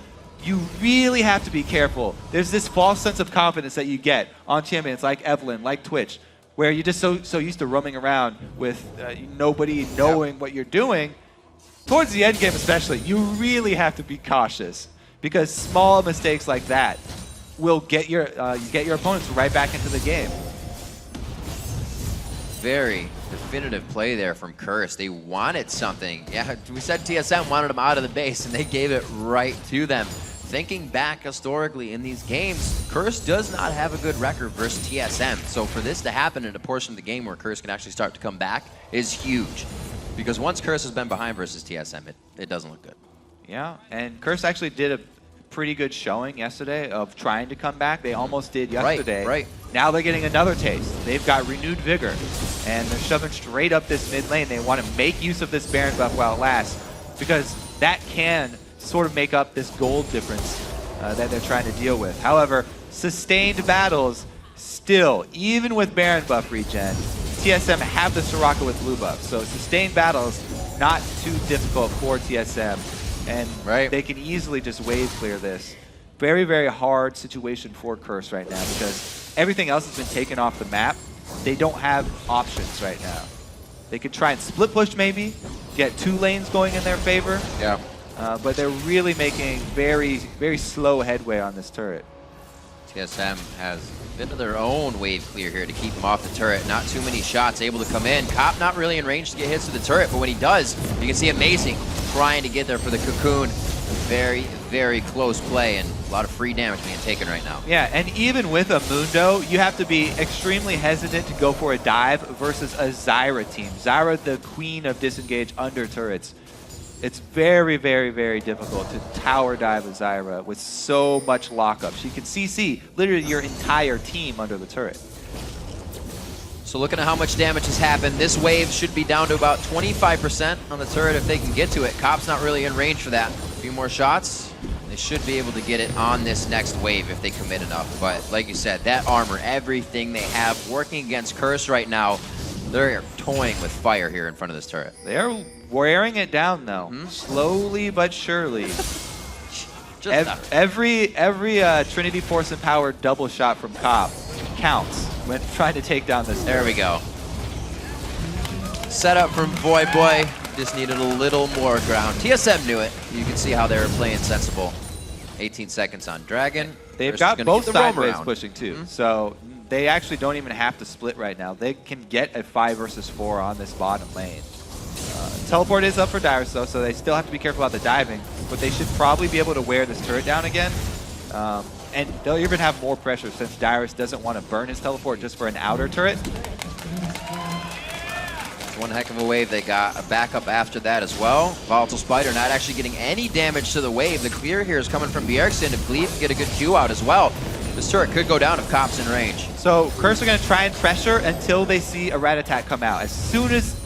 You really have to be careful. There's this false sense of confidence that you get on champions like Evelyn, like Twitch, where you're just so used to roaming around with nobody knowing what you're doing. Towards the end game especially, you really have to be cautious because small mistakes like that will get your opponents right back into the game. Very definitive play there from Curse. They wanted something. Yeah, we said TSM wanted them out of the base, and they gave it right to them. Thinking back historically in these games, Curse does not have a good record versus TSM. So for this to happen in a portion of the game where Curse can actually start to come back is huge. Because once Curse has been behind versus TSM, it doesn't look good. Yeah, and Curse actually did a pretty good showing yesterday of trying to come back. They almost did yesterday. Right. Now they're getting another taste. They've got renewed vigor, and they're shoving straight up this mid lane. They want to make use of this Baron buff while it lasts, because that can sort of make up this gold difference that they're trying to deal with. However, sustained battles still, even with Baron buff regen, TSM have the Soraka with blue buff. So sustained battles, not too difficult for TSM. And they can easily just wave clear this. Very, very hard situation for Curse right now because everything else has been taken off the map. They don't have options right now. They could try and split push maybe, get 2 lanes going in their favor. Yeah. But they're really making very, very slow headway on this turret. TSM has a bit of their own wave clear here to keep him off the turret. Not too many shots able to come in. Cop not really in range to get hits to the turret, but when he does, you can see Amazing trying to get there for the cocoon. Very, very close play and a lot of free damage being taken right now. Yeah, and even with a Mundo, you have to be extremely hesitant to go for a dive versus a Zyra team. Zyra, the queen of disengage under turrets. It's very, very, very difficult to tower dive a Zyra with so much lockup. She can CC literally your entire team under the turret. So looking at how much damage has happened, this wave should be down to about 25% on the turret if they can get to it. Cop's not really in range for that. A few more shots, they should be able to get it on this next wave if they commit enough. But like you said, that armor, everything they have working against Curse right now, they're toying with fire here in front of this turret. They're wearing it down though, slowly but surely. Every Trinity Force empowered double shot from Cop counts when trying to take down this. There we go. Set up from Void Boy. Just needed a little more ground. TSM knew it. You can see how they were playing sensible. 18 seconds on Dragon. They've got both sideways pushing too, so they actually don't even have to split right now. They can get a 5 versus 4 on this bottom lane. Teleport is up for Dyrus though, so they still have to be careful about the diving, but they should probably be able to wear this turret down again. And they'll even have more pressure since Dyrus doesn't want to burn his teleport just for an outer turret. One heck of a wave they got. A backup after that as well. Volatile Spider not actually getting any damage to the wave. The clear here is coming from Bjergsen. If Gleave can get a good Q out as well, this turret could go down if Cop's in range. So Curse are going to try and pressure until they see a rat attack come out. As soon as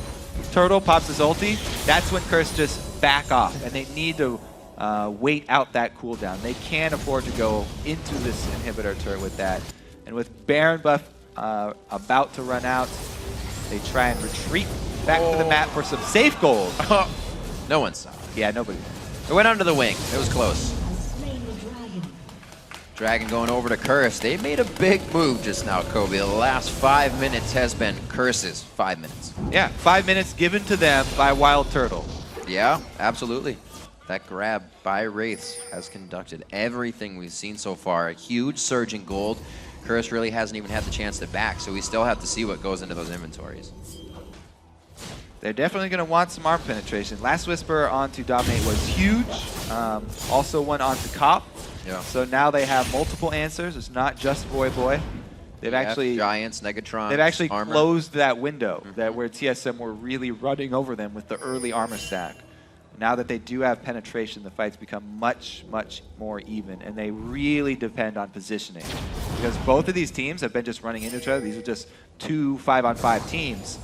Turtle pops his ulti, that's when Curse just back off, and they need to wait out that cooldown. They can't afford to go into this inhibitor turret with that. And with Baron buff about to run out, they try and retreat back to the map for some safe gold. No one saw it. Yeah, nobody. It went under the wing. It was close. Dragon going over to Curse. They made a big move just now, Kobe. The last 5 minutes has been Curse's 5 minutes. Yeah, 5 minutes given to them by Wild Turtle. Yeah, absolutely. That grab by Wraiths has conducted everything we've seen so far. A huge surge in gold. Curse really hasn't even had the chance to back, so we still have to see what goes into those inventories. They're definitely going to want some arm penetration. Last Whisper onto Dominate was huge. Also one onto Cop. Yeah. So now they have multiple answers. It's not just Void Boy. They've actually Giants, Negatron. They've actually armor. closed that window that where TSM were really running over them with the early armor stack. Now that they do have penetration, the fights become much, much more even, and they really depend on positioning. Because both of these teams have been just running into each other. These are just 2 5-on-5 teams.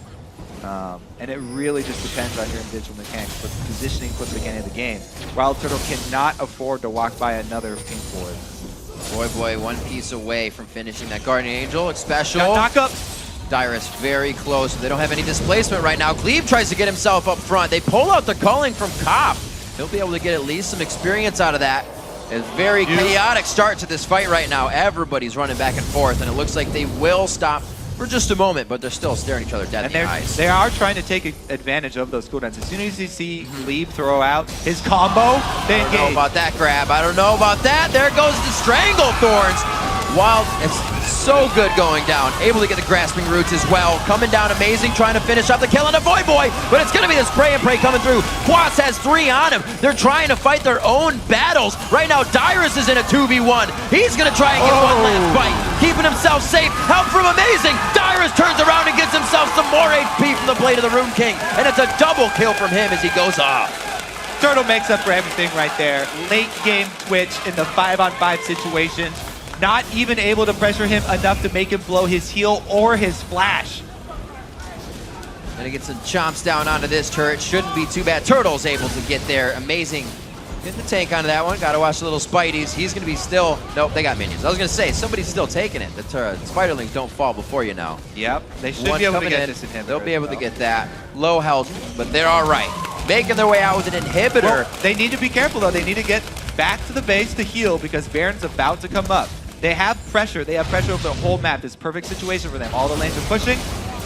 And it really just depends on your individual mechanics, but positioning puts the beginning of the game. Wild Turtle cannot afford to walk by another pink board. Void Boy one piece away from finishing that Guardian Angel. Special. Got knock up. Dyrus very close. They don't have any displacement right now. Glebe tries to get himself up front. They pull out the culling from Cop. He'll be able to get at least some experience out of that. It's a very chaotic start to this fight right now. Everybody's running back and forth, and it looks like they will stop for just a moment, but they're still staring each other dead in the eyes. They are trying to take advantage of those cooldowns. As soon as you see Glebe throw out his combo, they engage. I don't know about that grab. I don't know about that. There goes the Strangle Thorns. Wild, it's so good going down. Able to get the grasping roots as well. Coming down Amazing, trying to finish up the kill on the Void Boy, but it's going to be the spray and pray coming through. Quas has 3 on him. They're trying to fight their own battles. Right now, Dyrus is in a 2v1. He's going to try and get one last fight, keeping himself safe. Help from Amazing. Dyrus turns around and gets himself some more HP from the Blade of the Rune King, and it's a double kill from him as he goes off. Turtle makes up for everything right there. Late game Twitch in the 5-on-5 situation. Not even able to pressure him enough to make him blow his heal or his flash. Gonna get some chomps down onto this turret. Shouldn't be too bad. Turtle's able to get there. Amazing. Get the tank onto that one. Gotta watch the little Spideys. He's gonna be still... Nope, they got minions. I was gonna say, somebody's still taking it. The Spiderlings don't fall before you now. Yep, they should be able to get this inhibitor. They'll be able to get that. Low health, but they're all right. Making their way out with an inhibitor. Well, they need to be careful though. They need to get back to the base to heal because Baron's about to come up. They have pressure. They have pressure over the whole map. This perfect situation for them. All the lanes are pushing.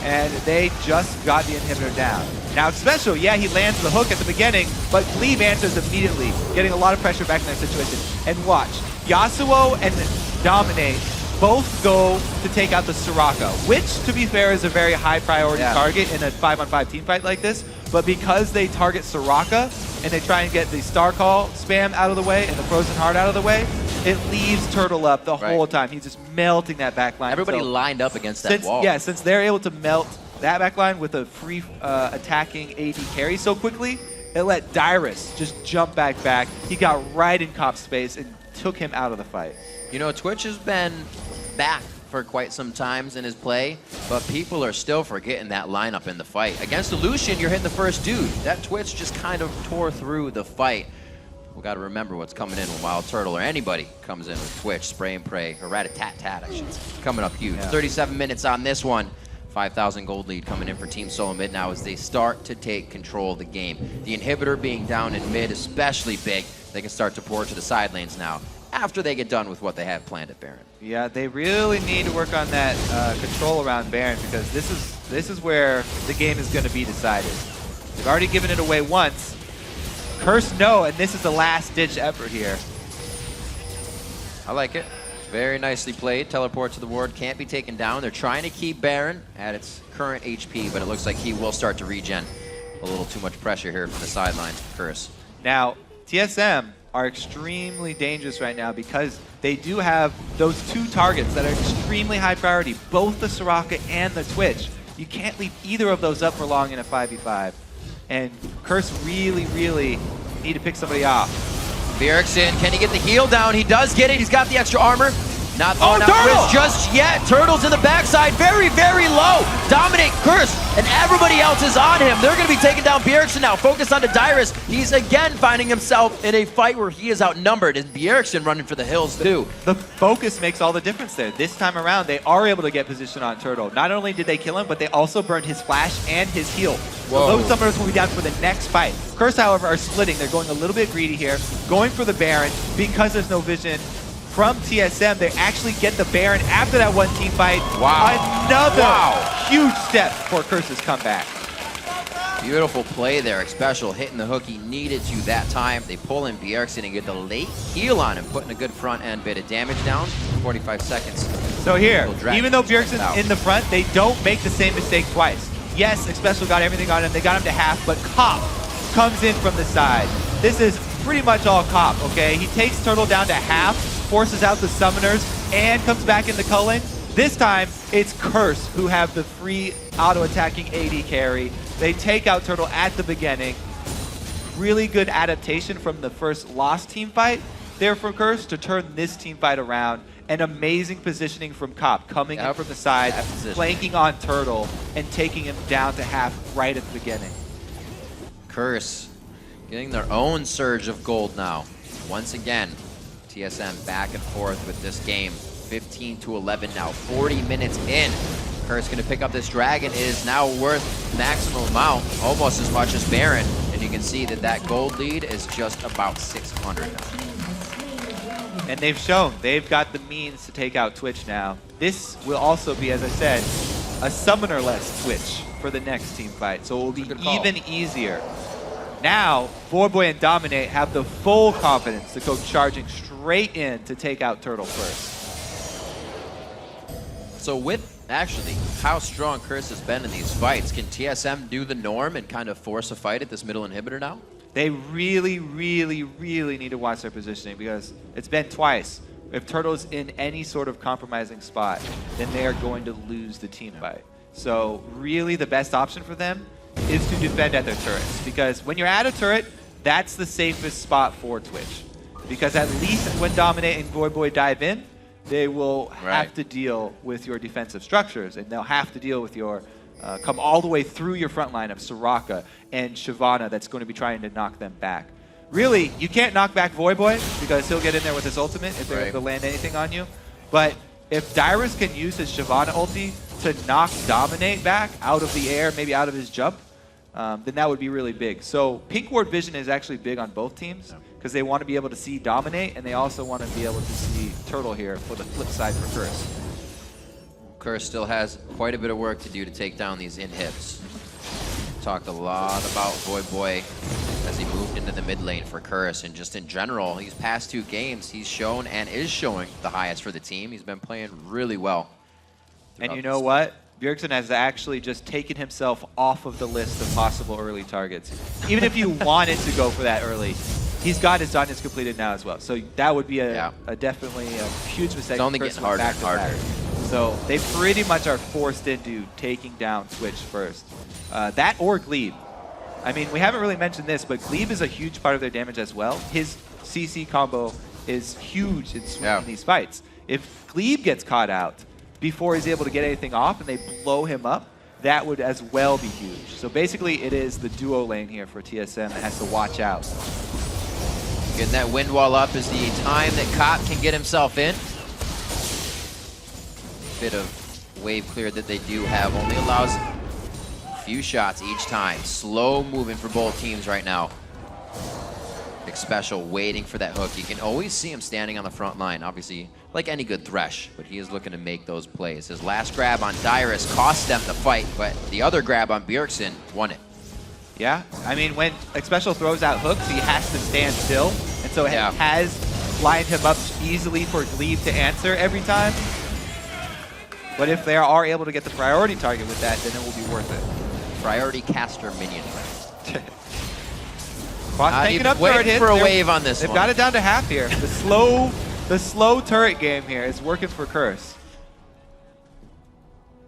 and they just got the inhibitor down. Now, Special, yeah, he lands the hook at the beginning, but Glebe answers immediately, getting a lot of pressure back in their situation. And watch, Yasuo and Dominate both go to take out the Soraka, which, to be fair, is a very high priority target in a 5-on-5 team fight like this. But because they target Soraka and they try and get the Star Call spam out of the way and the Frozen Heart out of the way, it leaves Turtle up the whole time. He's just melting that back line. Everybody lined up against that wall. Yeah, since they're able to melt that back line with a free attacking AD carry so quickly, it let Dyrus just jump back. He got right in Cop's space and took him out of the fight. You know, Twitch has been back for quite some times in his play, but people are still forgetting that lineup in the fight. Against the Lucian, you're hitting the first dude. That Twitch just kind of tore through the fight. We got to remember what's coming in when Wild Turtle or anybody comes in with Twitch, Spray and Pray, or Rat-a-tat-tat, I should say. Coming up huge. 37 minutes on this one. 5,000 gold lead coming in for Team Solo Mid now as they start to take control of the game. The inhibitor being down in mid, especially big. They can start to pour to the side lanes now after they get done with what they have planned at Baron. Yeah, they really need to work on that control around Baron, because this is where the game is going to be decided. They've already given it away once. Curse no, and this is the last-ditch effort here. I like it. Very nicely played. Teleport to the ward. Can't be taken down. They're trying to keep Baron at its current HP, but it looks like he will start to regen. A little too much pressure here from the sidelines for Curse. Now, TSM are extremely dangerous right now because they do have those two targets that are extremely high priority, both the Soraka and the Twitch. You can't leave either of those up for long in a 5v5. And Curse really need to pick somebody off. Bjergsen, can he get the heal down? He does get it. He's got the extra armor. Not Turtle! just yet. Turtle's in the backside, very low. Dominate, Curse, and everybody else is on him. They're going to be taking down Bjergsen now. Focus on the Dyrus. He's again finding himself in a fight where he is outnumbered, and Bjergsen running for the hills too. The focus makes all the difference there. This time around, they are able to get position on Turtle. Not only did they kill him, but they also burned his flash and his heal. So those summoners will be down for the next fight. Curse, however, are splitting. They're going a little bit greedy here, going for the Baron because there's no vision from TSM. They actually get the Baron after that one team fight. Another huge step for Curse's comeback. Beautiful play there. Special hitting the hook he needed to that time. They pull in Bjergsen and get the late heal on him, putting a good front end bit of damage down. 45 seconds. So here, even though Bjergsen's in the front, they don't make the same mistake twice. Yes, Special got everything on him. They got him to half, but Cop comes in from the side. This is pretty much all Cop, okay? He takes Turtle down to half, forces out the summoners, and comes back into culling. This time, it's Curse who have the free auto-attacking AD carry. They take out Turtle at the beginning. Really good adaptation from the first lost team fight there for Curse to turn this team fight around. And amazing positioning from Cop, coming in from the side, flanking on Turtle, and taking him down to half right at the beginning. Curse getting their own surge of gold now. Once again, TSM back and forth with this game. 15-11 now, 40 minutes in. Curse going to pick up this dragon. It is now worth maximum amount, almost as much as Baron. And you can see that that gold lead is just about 600 now. And they've shown they've got the means to take out Twitch now. This will also be, as I said, a summoner-less Twitch for the next team fight. So it will be even easier. Now, Voidboy and Dominate have the full confidence to go charging straight in to take out Turtle first. So with, actually, how strong Curse has been in these fights, can TSM do the norm and kind of force a fight at this middle inhibitor now? They really need to watch their positioning because it's been twice. If Turtle's in any sort of compromising spot, then they are going to lose the team fight. So really the best option for them is to defend at their turrets, because when you're at a turret, that's the safest spot for Twitch. Because at least when Dominate and Voidboy dive in, they will have to deal with your defensive structures, and they'll have to deal with your come all the way through your front line of Soraka and Shyvana that's going to be trying to knock them back. Really, you can't knock back Voidboy because he'll get in there with his ultimate if they're able to land anything on you. But if Dyrus can use his Shyvana ulti to knock Dominate back out of the air, maybe out of his jump, then that would be really big. So Pink Ward vision is actually big on both teams because they want to be able to see Dominate, and they also want to be able to see Turtle here for the flip side for Curse. Curse still has quite a bit of work to do to take down these inhibs. Talked a lot about Void Boy as he moved into the mid lane for Curse, and just in general, these past 2 games, he's shown and is showing the highest for the team. He's been playing really well. And you know what? Bjergsen has actually just taken himself off of the list of possible early targets. Even if you wanted to go for that early, he's got his Zhonya's completed now as well. So that would be a definitely a huge mistake. It's only getting harder and harder. So they pretty much are forced into taking down Twitch first. That or Glebe. I mean, we haven't really mentioned this, but Glebe is a huge part of their damage as well. His CC combo is huge in swinging these fights. If Glebe gets caught out before he's able to get anything off and they blow him up, that would as well be huge. So basically, it is the duo lane here for TSM that has to watch out. Getting that wind wall up is the time that Cop can get himself in. Bit of wave clear that they do have only allows a few shots each time. Slow moving for both teams right now. Special waiting for that hook. You can always see him standing on the front line, obviously like any good Thresh, but he is looking to make those plays. His last grab on Dyrus cost them the fight, but the other grab on Bjergsen won it. Yeah, I mean, when Special throws out hooks, he has to stand still, and so it has lined him up easily for Glebe to answer every time. But if they are able to get the priority target with that, then it will be worth it. Priority caster minion. Not even up waiting for a wave on this They've one. got it down to half here. The slow turret game here is working for Curse.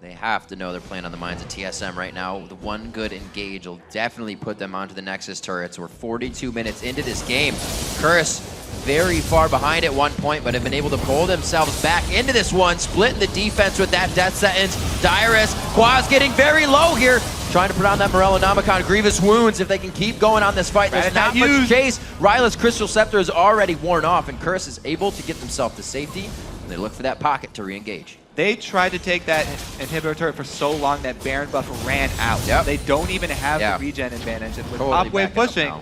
They have to know they're playing on the minds of TSM right now. The one good engage will definitely put them onto the Nexus turrets. We're 42 minutes into this game. Curse very far behind at one point, but have been able to pull themselves back into this one, splitting the defense with that death sentence. Dyrus, Quaz getting very low here, trying to put on that Morellonomicon. Grievous wounds if they can keep going on this fight. There's not much chase. Ryla's Crystal Scepter is already worn off, and Curse is able to get themselves to safety, and they look for that pocket to re-engage. They tried to take that inhibitor turret for so long that Baron buff ran out. They don't even have the regen advantage, and with top wave pushing,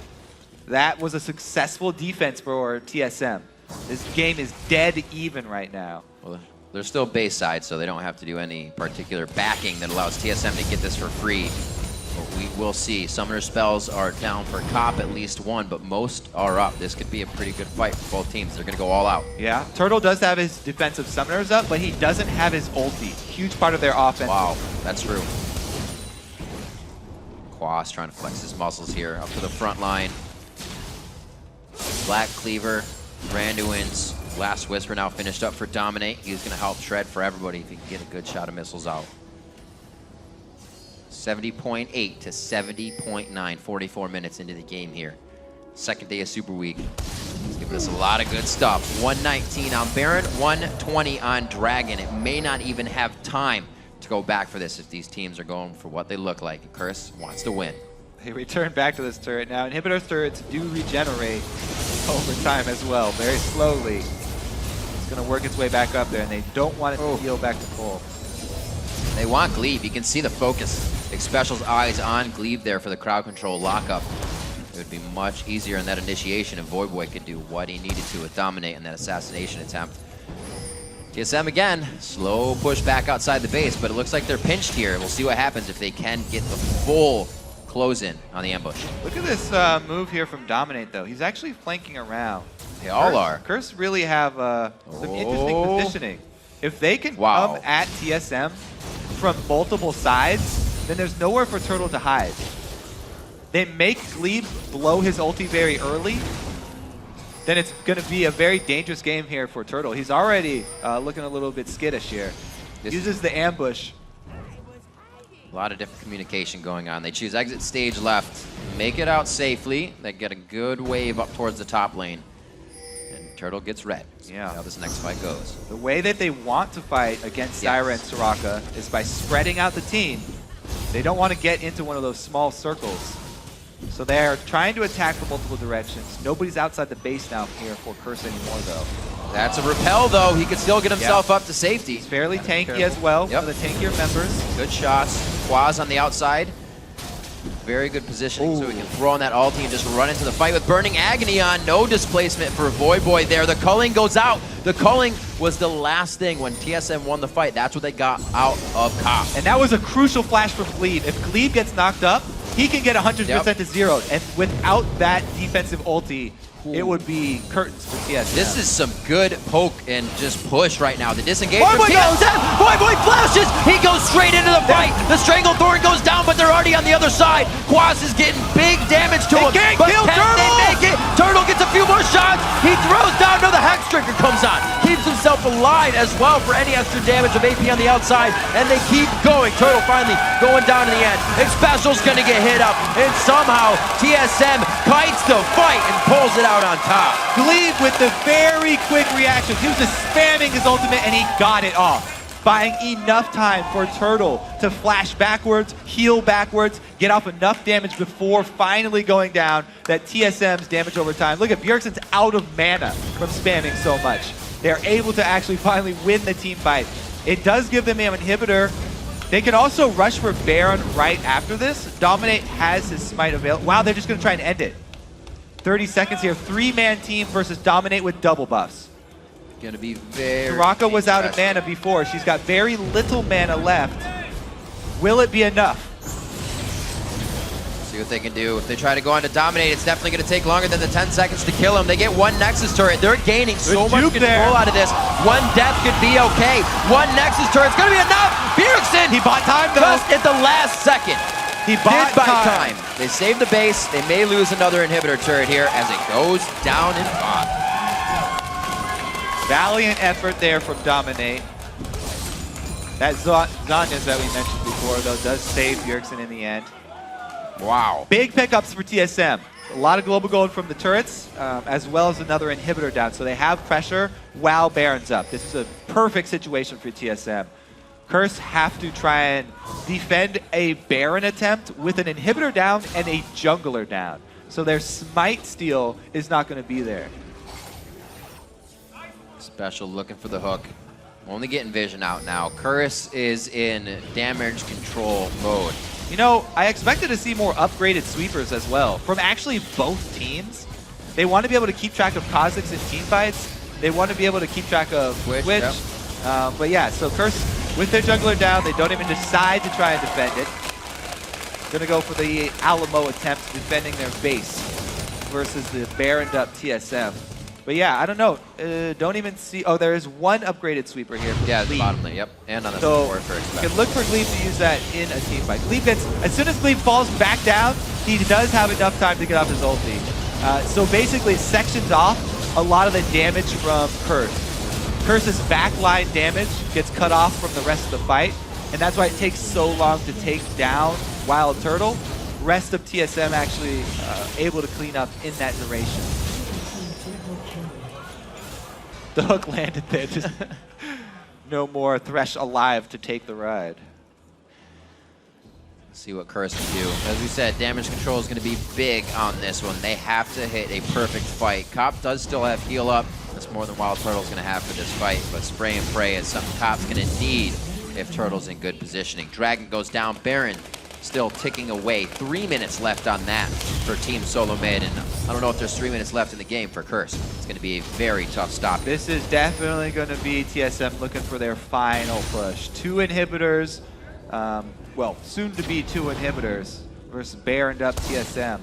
that was a successful defense for TSM. This game is dead even right now. Well, they're still base side, so they don't have to do any particular backing that allows TSM to get this for free. But we will see. Summoner spells are down for Cop, at least one, but most are up. This could be a pretty good fight for both teams. They're going to go all out. Yeah, Turtle does have his defensive summoners up, but he doesn't have his ulti. Huge part of their offense. Wow, that's true. Quas trying to flex his muscles here up to the front line. Black Cleaver, Randuin's Last Whisper now finished up for Dominate. He's going to help shred for everybody if he can get a good shot of missiles out. 70.8 to 70.9, 44 minutes into the game here. Second day of Super Week. He's giving us a lot of good stuff. 119 on Baron, 120 on Dragon. It may not even have time to go back for this if these teams are going for what they look like. Curse wants to win. They return back to this turret now. Inhibitor turrets do regenerate over time as well, very slowly. It's going to work its way back up there, and they don't want it to heal back to full. They want Glebe. You can see the focus. Special's eyes on Glebe there for the crowd control lockup. It would be much easier in that initiation if Void Boy could do what he needed to with Dominate in that assassination attempt. TSM again, slow push back outside the base, but it looks like they're pinched here. We'll see what happens if they can get the full close in on the ambush. Look at this move here from Dominate, though. He's actually flanking around. They all are. Curse really have some interesting positioning. If they can come at TSM from multiple sides, then there's nowhere for Turtle to hide. They make Glebe blow his ulti very early, then it's going to be a very dangerous game here for Turtle. He's already looking a little bit skittish here. Uses the ambush. A lot of different communication going on. They choose exit stage left, make it out safely. They get a good wave up towards the top lane. And Turtle gets red. Yeah. How this next fight goes. The way that they want to fight against Zyra and Soraka is by spreading out the team. They don't want to get into one of those small circles. So they're trying to attack from multiple directions. Nobody's outside the base now here for Curse anymore, though. That's a repel, though. He could still get himself up to safety. He's fairly tanky as well for the tankier members. Good shots. Quaz on the outside. very good positioning so we can throw on that ulti and just run into the fight with Burning Agony on. No displacement for Voyboy there. The culling goes out. The culling was the last thing when TSM won the fight. That's what they got out of Cop. And that was a crucial flash from Glebe. If Glebe gets knocked up, he can get 100% to 0. And without that defensive ulti, it would be curtains for TSM. This is some good poke and just push right now. The disengage from Voyboy TSM. Voyboy flashes. He goes straight into the fight. The Stranglethorn goes down, but they're already on the other side. Quas is getting big damage to him. Can't But kill can Turtle! they make it? Turtle gets a few more shots. He throws down. No, the Hex Trigger comes on. Keeps himself alive as well for any extra damage of AP on the outside. And they keep going. Turtle finally going down to the end. Xpecial's going to get hit up. And somehow TSM kites the fight and pulls it out on top. Glebe with the very quick reactions. He was just spamming his ultimate and he got it off, buying enough time for Turtle to flash backwards, heal backwards, get off enough damage before finally going down. That TSM's damage over time. Look at Bjergsen's out of mana from spamming so much. They're able to actually finally win the team fight. It does give them an inhibitor. They can also rush for Baron right after this. Dominate has his smite available. Wow, they're just going to try and end it. 30 seconds here. 3-man team versus Dominate with double buffs. Gonna be very Soraka was out of mana before. She's got very little mana left. Will it be enough? See what they can do. If they try to go on to Dominate, it's definitely going to take longer than the 10 seconds to kill him. They get one Nexus turret. They're gaining so much control out of this. One death could be okay. One Nexus turret's going to be enough. Bjergsen! He bought time though. Just at the last second. He bought time. They save the base. They may lose another inhibitor turret here as it goes down in bot. Valiant effort there from Dominate. That Zhonya's that we mentioned before, though, does save Bjergsen in the end. Wow. Big pickups for TSM. A lot of global gold from the turrets, as well as another inhibitor down. So they have pressure while Baron's up. This is a perfect situation for TSM. Curse have to try and defend a Baron attempt with an inhibitor down and a jungler down. So their smite steal is not going to be there. Special looking for the hook. Only getting vision out now. Curse is in damage control mode. You know, I expected to see more upgraded sweepers as well from actually both teams. They want to be able to keep track of Kha'Zix in team fights. They want to be able to keep track of Twitch. Yep. But yeah, so Curse, with their jungler down, they don't even decide to try and defend it. Gonna go for the Alamo attempt defending their base versus the Baroned up TSM. But yeah, I don't know. Don't even see. Oh, there is one upgraded sweeper here. Yeah, at the bottom lane. Yep, and on the so support for you can look for Glebe to use that in a team fight. Glebe gets, as soon as Glebe falls back down, he does have enough time to get off his ulti. So basically, it sections off a lot of the damage from Curse. Curse's backline damage gets cut off from the rest of the fight, and that's why it takes so long to take down Wild Turtle. Rest of TSM actually able to clean up in that duration. The hook landed there. Just no more Thresh alive to take the ride. See what Curse can do. As we said, damage control is going to be big on this one. They have to hit a perfect fight. Cop does still have heal up. That's more than Wild Turtle's going to have for this fight, but spray and pray is something Cop's going to need if Turtle's in good positioning. Dragon goes down. Baron still ticking away. 3 minutes left on that for Team Solo Mid, and I don't know if there's 3 minutes left in the game for Curse. It's going to be a very tough stop. This is definitely going to be TSM looking for their final push. 2 inhibitors, well, soon to be 2 inhibitors versus Baroned up TSM.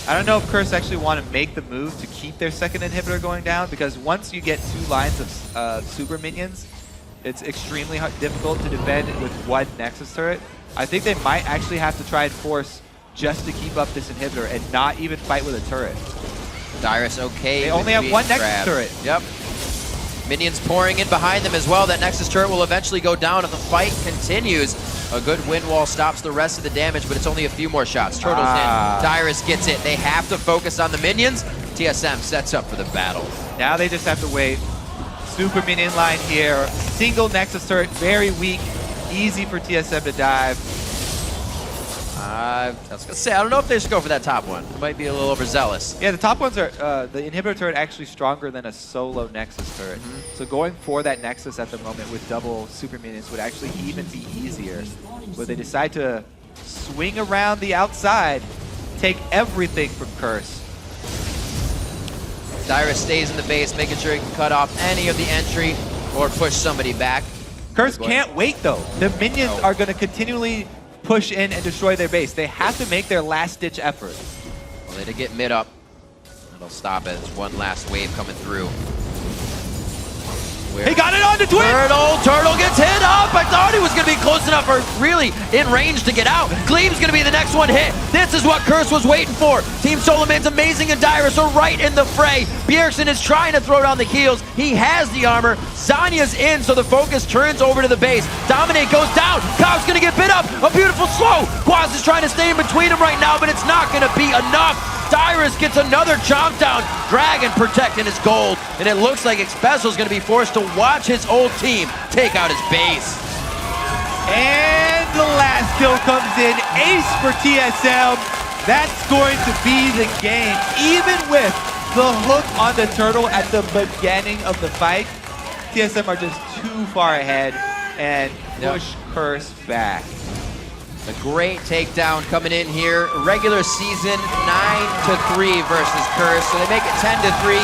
I don't know if Curse actually want to make the move to keep their second inhibitor going down, because once you get 2 lines of super minions, it's extremely difficult to defend with 1 Nexus turret. I think they might actually have to try and force just to keep up this inhibitor and not even fight with a turret. Dyrus okay. They only have 1 Nexus turret. Yep. Minions pouring in behind them as well. That Nexus turret will eventually go down if the fight continues. A good wind wall stops the rest of the damage, but it's only a few more shots. Turtle's in. Dyrus gets it. They have to focus on the minions. TSM sets up for the battle. Now they just have to wait. Super minion line here. Single Nexus turret, very weak. Easy for TSM to dive. I was going to say, I don't know if they should go for that top one. It might be a little overzealous. Yeah, the top ones are, the inhibitor turret actually stronger than a solo Nexus turret. So going for that Nexus at the moment with double super minions would actually even be easier. But they decide to swing around the outside, take everything from Curse. Dyrus stays in the base, making sure he can cut off any of the entry or push somebody back. Curse can't wait though. The minions are going to continually push in and destroy their base. They have to make their last-ditch effort. Well, they did get mid up. It'll stop as one last wave coming through. He got it on the Twin! Turtle gets hit up! I thought he was going to be close enough or really in range to get out. Gleam's going to be the next one hit. This is what Curse was waiting for. Team Solomon's Amazing and Dyrus are right in the fray. Bjergsen is trying to throw down the heals. He has the armor. Zanya's in, so the focus turns over to the base. Dominate goes down. Cow's going to get bit up. A beautiful slow. Quaz is trying to stay in between them right now, but it's not going to be enough. Dyrus gets another chomp down. Dragon protecting his gold. And it looks like Xpecial is going to be forced to watch his old team take out his base. And the last kill comes in. Ace for TSM. That's going to be the game. Even with the hook on the turtle at the beginning of the fight, TSM are just too far ahead and push Curse back. A great takedown coming in here. Regular season 9-3 versus Curse. So they make it 10-3.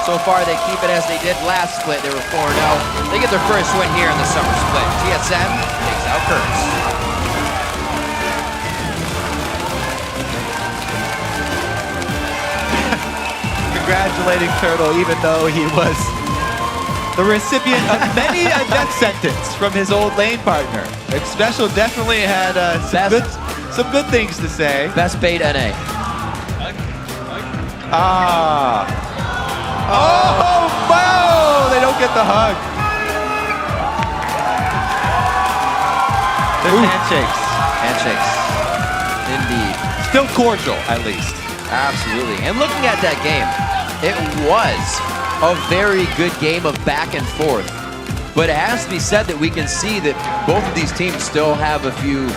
So far they keep it as they did last split. They were 4-0. They get their first win here in the summer split. TSM takes out Curse. Congratulating Turtle, even though he was the recipient of many a death sentence from his old lane partner. Xpecial definitely had some good things to say. Best bait NA. Oh, wow! They don't get the hug. There's handshakes. Handshakes. Indeed. Still cordial, at least. Absolutely. And looking at that game, it was a very good game of back and forth. But it has to be said that we can see that both of these teams still have a few,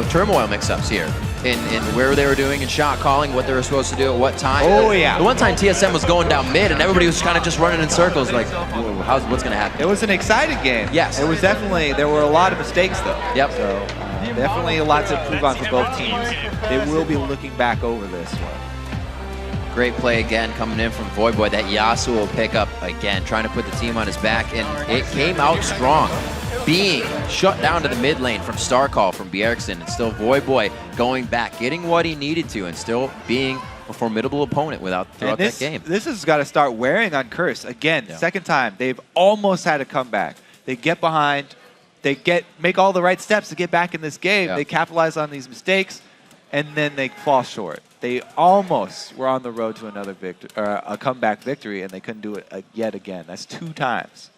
turmoil mix-ups here in where they were doing and shot calling, what they were supposed to do at what time. Oh, yeah. The one time TSM was going down mid and everybody was kind of just running in circles like, what's going to happen? It was an exciting game. Yes. It was definitely, there were a lot of mistakes, though. Yep. So definitely a lot to improve on for both teams. They will be looking back over this one. Great play again coming in from Voidboy. That Yasuo pickup again, trying to put the team on his back, and it came out strong. Being shut down to the mid lane from Star Call from Bjergsen, and still Voidboy going back, getting what he needed to, and still being a formidable opponent throughout that game. This has got to start wearing on Curse. Again, second time, they've almost had a comeback. They get behind, they make all the right steps to get back in this game. They capitalize on these mistakes, and then they fall short. They almost were on the road to another a comeback victory, and they couldn't do it yet again. That's 2 times.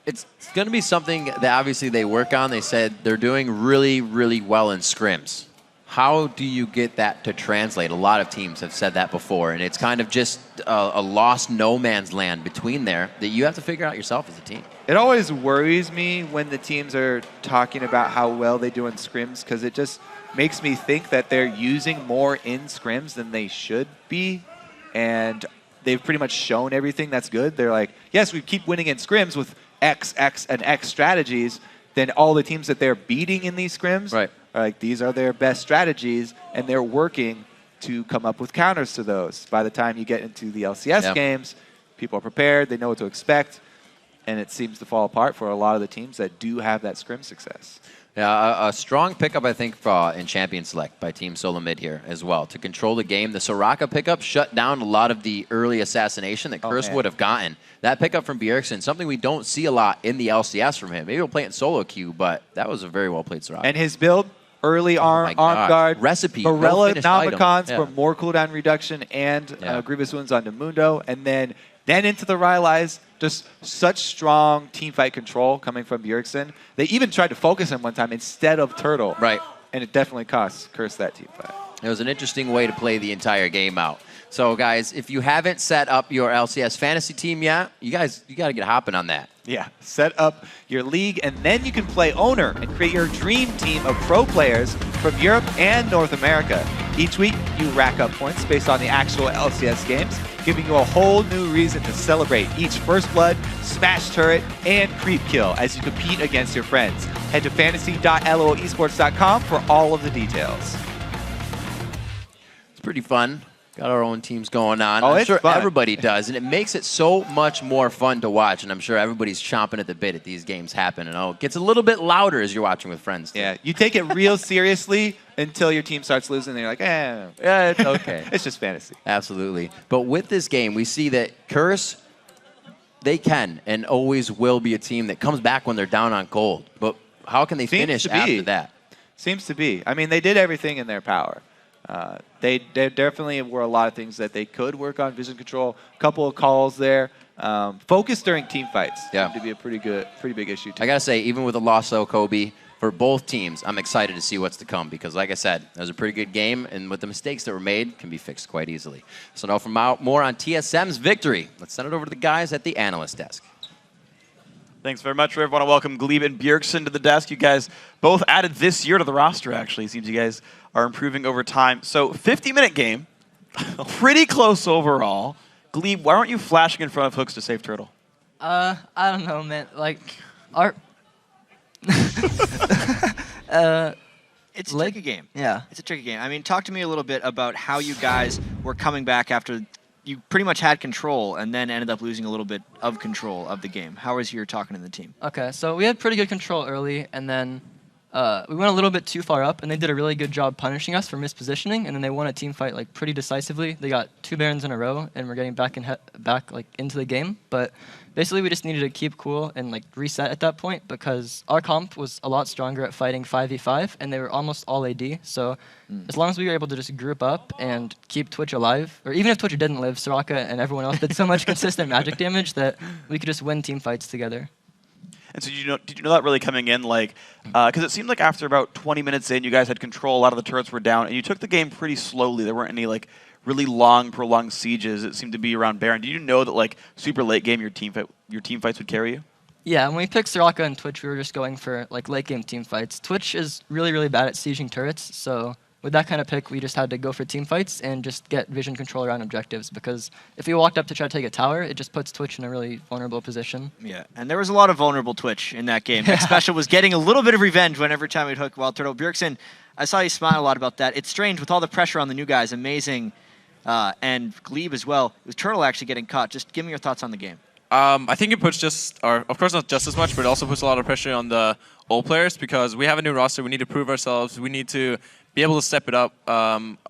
It's going to be something that obviously they work on. They said they're doing really, really well in scrims. How do you get that to translate? A lot of teams have said that before, and it's kind of just a lost no man's land between there that you have to figure out yourself as a team. It always worries me when the teams are talking about how well they do in scrims, because it just makes me think that they're using more in scrims than they should be, and they've pretty much shown everything that's good. They're like, yes, we keep winning in scrims with X, X, and X strategies. Then all the teams that they're beating in these scrims, are like, these are their best strategies, and they're working to come up with counters to those. By the time you get into the LCS games, people are prepared, they know what to expect, and it seems to fall apart for a lot of the teams that do have that scrim success. Yeah, a strong pickup, I think, in Champion Select by Team Solo Mid here as well. To control the game, the Soraka pickup shut down a lot of the early assassination that Curse would have gotten. That pickup from Bjergsen, something we don't see a lot in the LCS from him. Maybe he'll play it in solo queue, but that was a very well-played Soraka. And his build, early arm guard, recipe, Barella Namicons for more cooldown reduction and grievous wounds on Mundo, and then into the Rylai's. Just such strong teamfight control coming from Bjergsen. They even tried to focus him one time instead of Turtle. Right. And it definitely cost Curse that teamfight. It was an interesting way to play the entire game out. So, guys, if you haven't set up your LCS fantasy team yet, you got to get hopping on that. Yeah, set up your league, and then you can play owner and create your dream team of pro players from Europe and North America. Each week, you rack up points based on the actual LCS games, giving you a whole new reason to celebrate each first blood, smash turret, and creep kill as you compete against your friends. Head to fantasy.loesports.com for all of the details. It's pretty fun. Got our own teams going on. Oh, I'm it's sure fun. everybody does, and it makes it so much more fun to watch, and I'm sure everybody's chomping at the bit at these games happen, and it gets a little bit louder as you're watching with friends. Yeah, you take it real seriously until your team starts losing, and you're like, Yeah, it's okay. it's just fantasy. Absolutely. But with this game, we see that Curse, they can and always will be a team that comes back when they're down on gold. But how can they finish after that? Seems to be. I mean, they did everything in their power. They definitely were a lot of things that they could work on. Vision control, a couple of calls there. Focus during team fights seemed to be a pretty big issue too. I got to say, even with the loss of Kobe, for both teams, I'm excited to see what's to come because, like I said, it was a pretty good game, and with the mistakes that were made, can be fixed quite easily. So now for more on TSM's victory, let's send it over to the guys at the analyst desk. Thanks very much, Riv. I want to welcome Glebe and Bjergsen to the desk. You guys both added this year to the roster, actually. It seems you guys are improving over time. So, 50-minute game, pretty close overall. Glebe, why aren't you flashing in front of hooks to save Turtle? I don't know, man. Like, our... It's a tricky game. Yeah. It's a tricky game. I mean, talk to me a little bit about how you guys were coming back after you pretty much had control and then ended up losing a little bit of control of the game. How was your talking to the team? Okay, so we had pretty good control early, and then we went a little bit too far up, and they did a really good job punishing us for mispositioning, and then they won a team fight like pretty decisively. They got 2 Barons in a row, and we're getting back like into the game. But basically, we just needed to keep cool and like reset at that point because our comp was a lot stronger at fighting 5v5, and they were almost all AD. So as long as we were able to just group up and keep Twitch alive, or even if Twitch didn't live, Soraka and everyone else did so much consistent magic damage that we could just win team fights together. And so did you know that really coming in? Like, because it seemed like after about 20 minutes in, you guys had control, a lot of the turrets were down, and you took the game pretty slowly. There weren't any like really long, prolonged sieges. It seemed to be around Baron. Did you know that like super late game your team fights would carry you? Yeah, when we picked Soraka and Twitch, we were just going for like late game team fights. Twitch is really, really bad at sieging turrets, so with that kind of pick, we just had to go for team fights and just get vision control around objectives, because if we walked up to try to take a tower, it just puts Twitch in a really vulnerable position. Yeah, and there was a lot of vulnerable Twitch in that game. Special was getting a little bit of revenge whenever time we'd hook Wild Turtle. Bjergsen, I saw you smile a lot about that. It's strange with all the pressure on the new guys, amazing, and Glebe as well. It was Turtle actually getting caught. Just give me your thoughts on the game. I think it puts of course not just as much, but it also puts a lot of pressure on the old players because we have a new roster. We need to prove ourselves. We need to be able to step it up.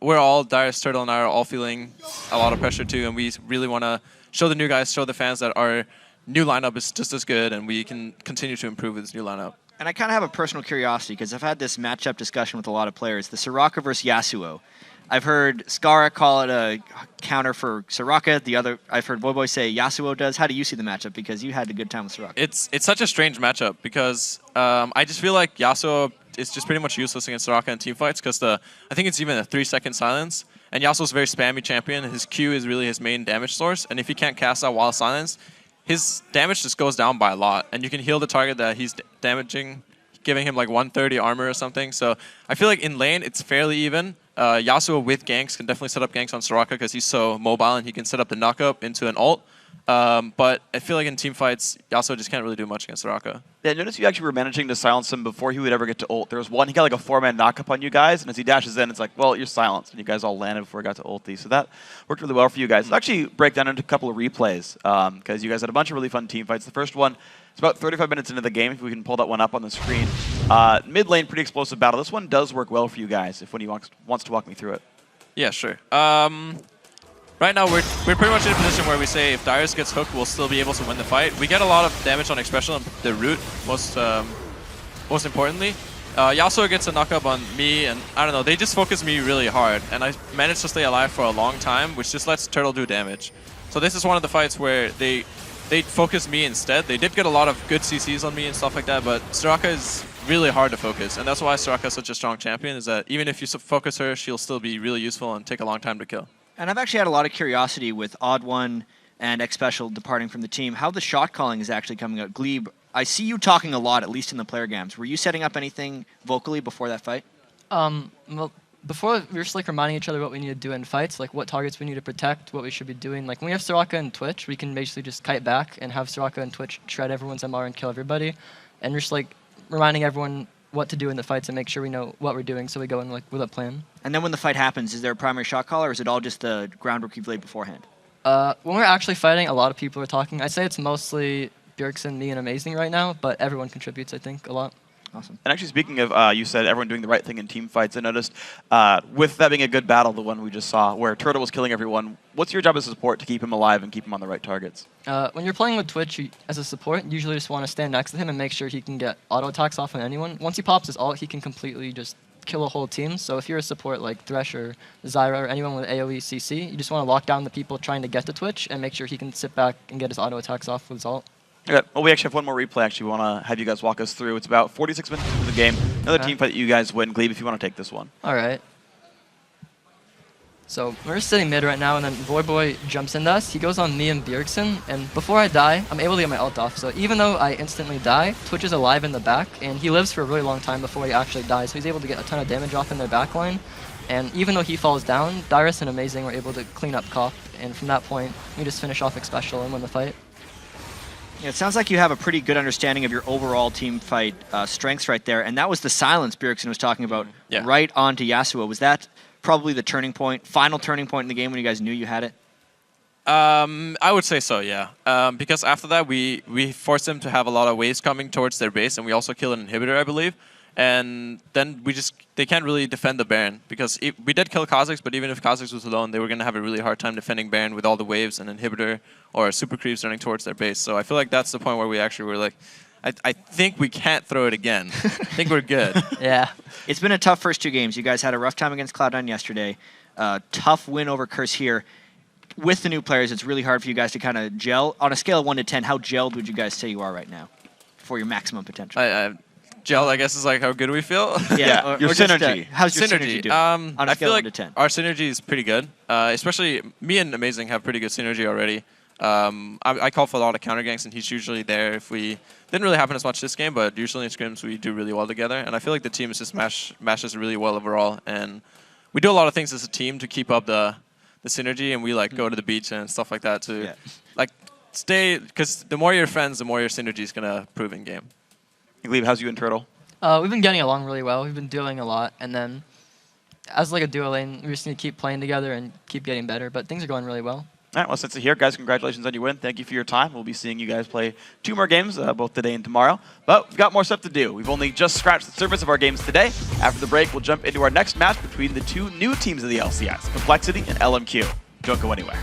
We're all, Darius, Turtle, and I are all feeling a lot of pressure too, and we really want to show the new guys, show the fans that our new lineup is just as good, and we can continue to improve with this new lineup. And I kind of have a personal curiosity because I've had this matchup discussion with a lot of players. The Soraka versus Yasuo. I've heard Skara call it a counter for Soraka. I've heard Boy say Yasuo does. How do you see the matchup? Because you had a good time with Soraka. It's such a strange matchup because I just feel like Yasuo is just pretty much useless against Soraka in teamfights because I think it's even a 3-second silence. And Yasuo's a very spammy champion. His Q is really his main damage source. And if he can't cast out while silenced, his damage just goes down by a lot. And you can heal the target that he's damaging, giving him like 130 armor or something. So I feel like in lane, it's fairly even. Yasuo with ganks can definitely set up ganks on Soraka because he's so mobile and he can set up the knock-up into an ult. But I feel like in teamfights, Yasuo just can't really do much against Soraka. Yeah, notice you actually were managing to silence him before he would ever get to ult. There was one, he got like a 4-man knock-up on you guys, and as he dashes in, it's like, well, you're silenced. And you guys all landed before he got to ulti. So that worked really well for you guys. Let's actually break down into a couple of replays because you guys had a bunch of really fun team fights. The first one, it's about 35 minutes into the game, if we can pull that one up on the screen. Mid lane, pretty explosive battle. This one does work well for you guys if one of you wants to walk me through it. Yeah, sure. Right now, we're pretty much in a position where we say if Darius gets hooked, we'll still be able to win the fight. We get a lot of damage on Expression on the root, most importantly. Yasuo gets a knock-up on me, and I don't know, they just focus me really hard. And I managed to stay alive for a long time, which just lets Turtle do damage. So this is one of the fights where they focus me instead. They did get a lot of good CCs on me and stuff like that, but Soraka is really hard to focus. And that's why Soraka is such a strong champion, is that even if you focus her, she'll still be really useful and take a long time to kill. And I've actually had a lot of curiosity with Odd One and X Special departing from the team, how the shot calling is actually coming out. Glebe, I see you talking a lot, at least in the player games. Were you setting up anything vocally before that fight? Well, before we were just like reminding each other what we need to do in fights, like what targets we need to protect, what we should be doing. Like when we have Soraka and Twitch, we can basically just kite back and have Soraka and Twitch shred everyone's MR and kill everybody, and just like reminding everyone what to do in the fights and make sure we know what we're doing, so we go in like with a plan. And then when the fight happens, is there a primary shot caller, or is it all just the groundwork you've laid beforehand? When we're actually fighting, a lot of people are talking. I'd say it's mostly Bjergsen, me, and Amazing right now, but everyone contributes, I think, a lot. Awesome. And actually, speaking of, you said everyone doing the right thing in team fights. I noticed with that being a good battle, the one we just saw, where Turtle was killing everyone, what's your job as a support to keep him alive and keep him on the right targets? When you're playing with Twitch, as a support, you usually just want to stand next to him and make sure he can get auto attacks off on anyone. Once he pops his ult, he can completely just kill a whole team. So if you're a support like Thresh or Zyra or anyone with AoE CC, you just want to lock down the people trying to get to Twitch and make sure he can sit back and get his auto attacks off with his ult. Okay. Well, we actually have one more replay. Actually, we want to have you guys walk us through. It's about 46 minutes into the game. Another team fight that you guys win. Glebe, if you want to take this one. All right. So we're sitting mid right now, and then Voyboy jumps into us. He goes on me and Bjergsen, and before I die, I'm able to get my ult off. So even though I instantly die, Twitch is alive in the back, and he lives for a really long time before he actually dies. So he's able to get a ton of damage off in their backline. And even though he falls down, Dyrus and Amazing were able to clean up Koff, and from that point, we just finish off X Special and win the fight. Yeah, it sounds like you have a pretty good understanding of your overall team fight strengths right there, and that was the silence Bjergsen was talking about right onto Yasuo. Was that probably the turning point, final turning point in the game when you guys knew you had it? I would say so, yeah. Because after that, we forced them to have a lot of waves coming towards their base, and we also killed an inhibitor, I believe. And then they can't really defend the Baron, because we did kill Kha'Zix, but even if Kha'Zix was alone, they were going to have a really hard time defending Baron with all the waves and inhibitor or super creeps running towards their base. So I feel like that's the point where we actually were like, I think we can't throw it again. I think we're good. Yeah. It's been a tough first 2 games. You guys had a rough time against Cloud9 yesterday. Tough win over Curse here. With the new players, it's really hard for you guys to kind of gel. On a scale of 1 to 10, how gelled would you guys say you are right now for your maximum potential? Gel, I guess, is like how good we feel. Yeah, your synergy. How's your synergy doing? On a I scale feel of like 1 to 10. our synergy is pretty good. Especially me and Amazing have pretty good synergy already. I call for a lot of counter ganks, and he's usually there. If we didn't really happen as much this game, but usually in scrims we do really well together. And I feel like the team is just mashes really well overall. And we do a lot of things as a team to keep up the synergy, and we like go to the beach and stuff like that to like stay. Because the more you're friends, the more your synergy is gonna prove in game. Glebe, how's you and Turtle? We've been getting along really well. We've been dueling a lot, and then as like a duo lane, we just need to keep playing together and keep getting better. But things are going really well. All right, well, since it's here, guys, congratulations on your win. Thank you for your time. We'll be seeing you guys play 2 more games, both today and tomorrow. But we've got more stuff to do. We've only just scratched the surface of our games today. After the break, we'll jump into our next match between the 2 new teams of the LCS, Complexity and LMQ. Don't go anywhere.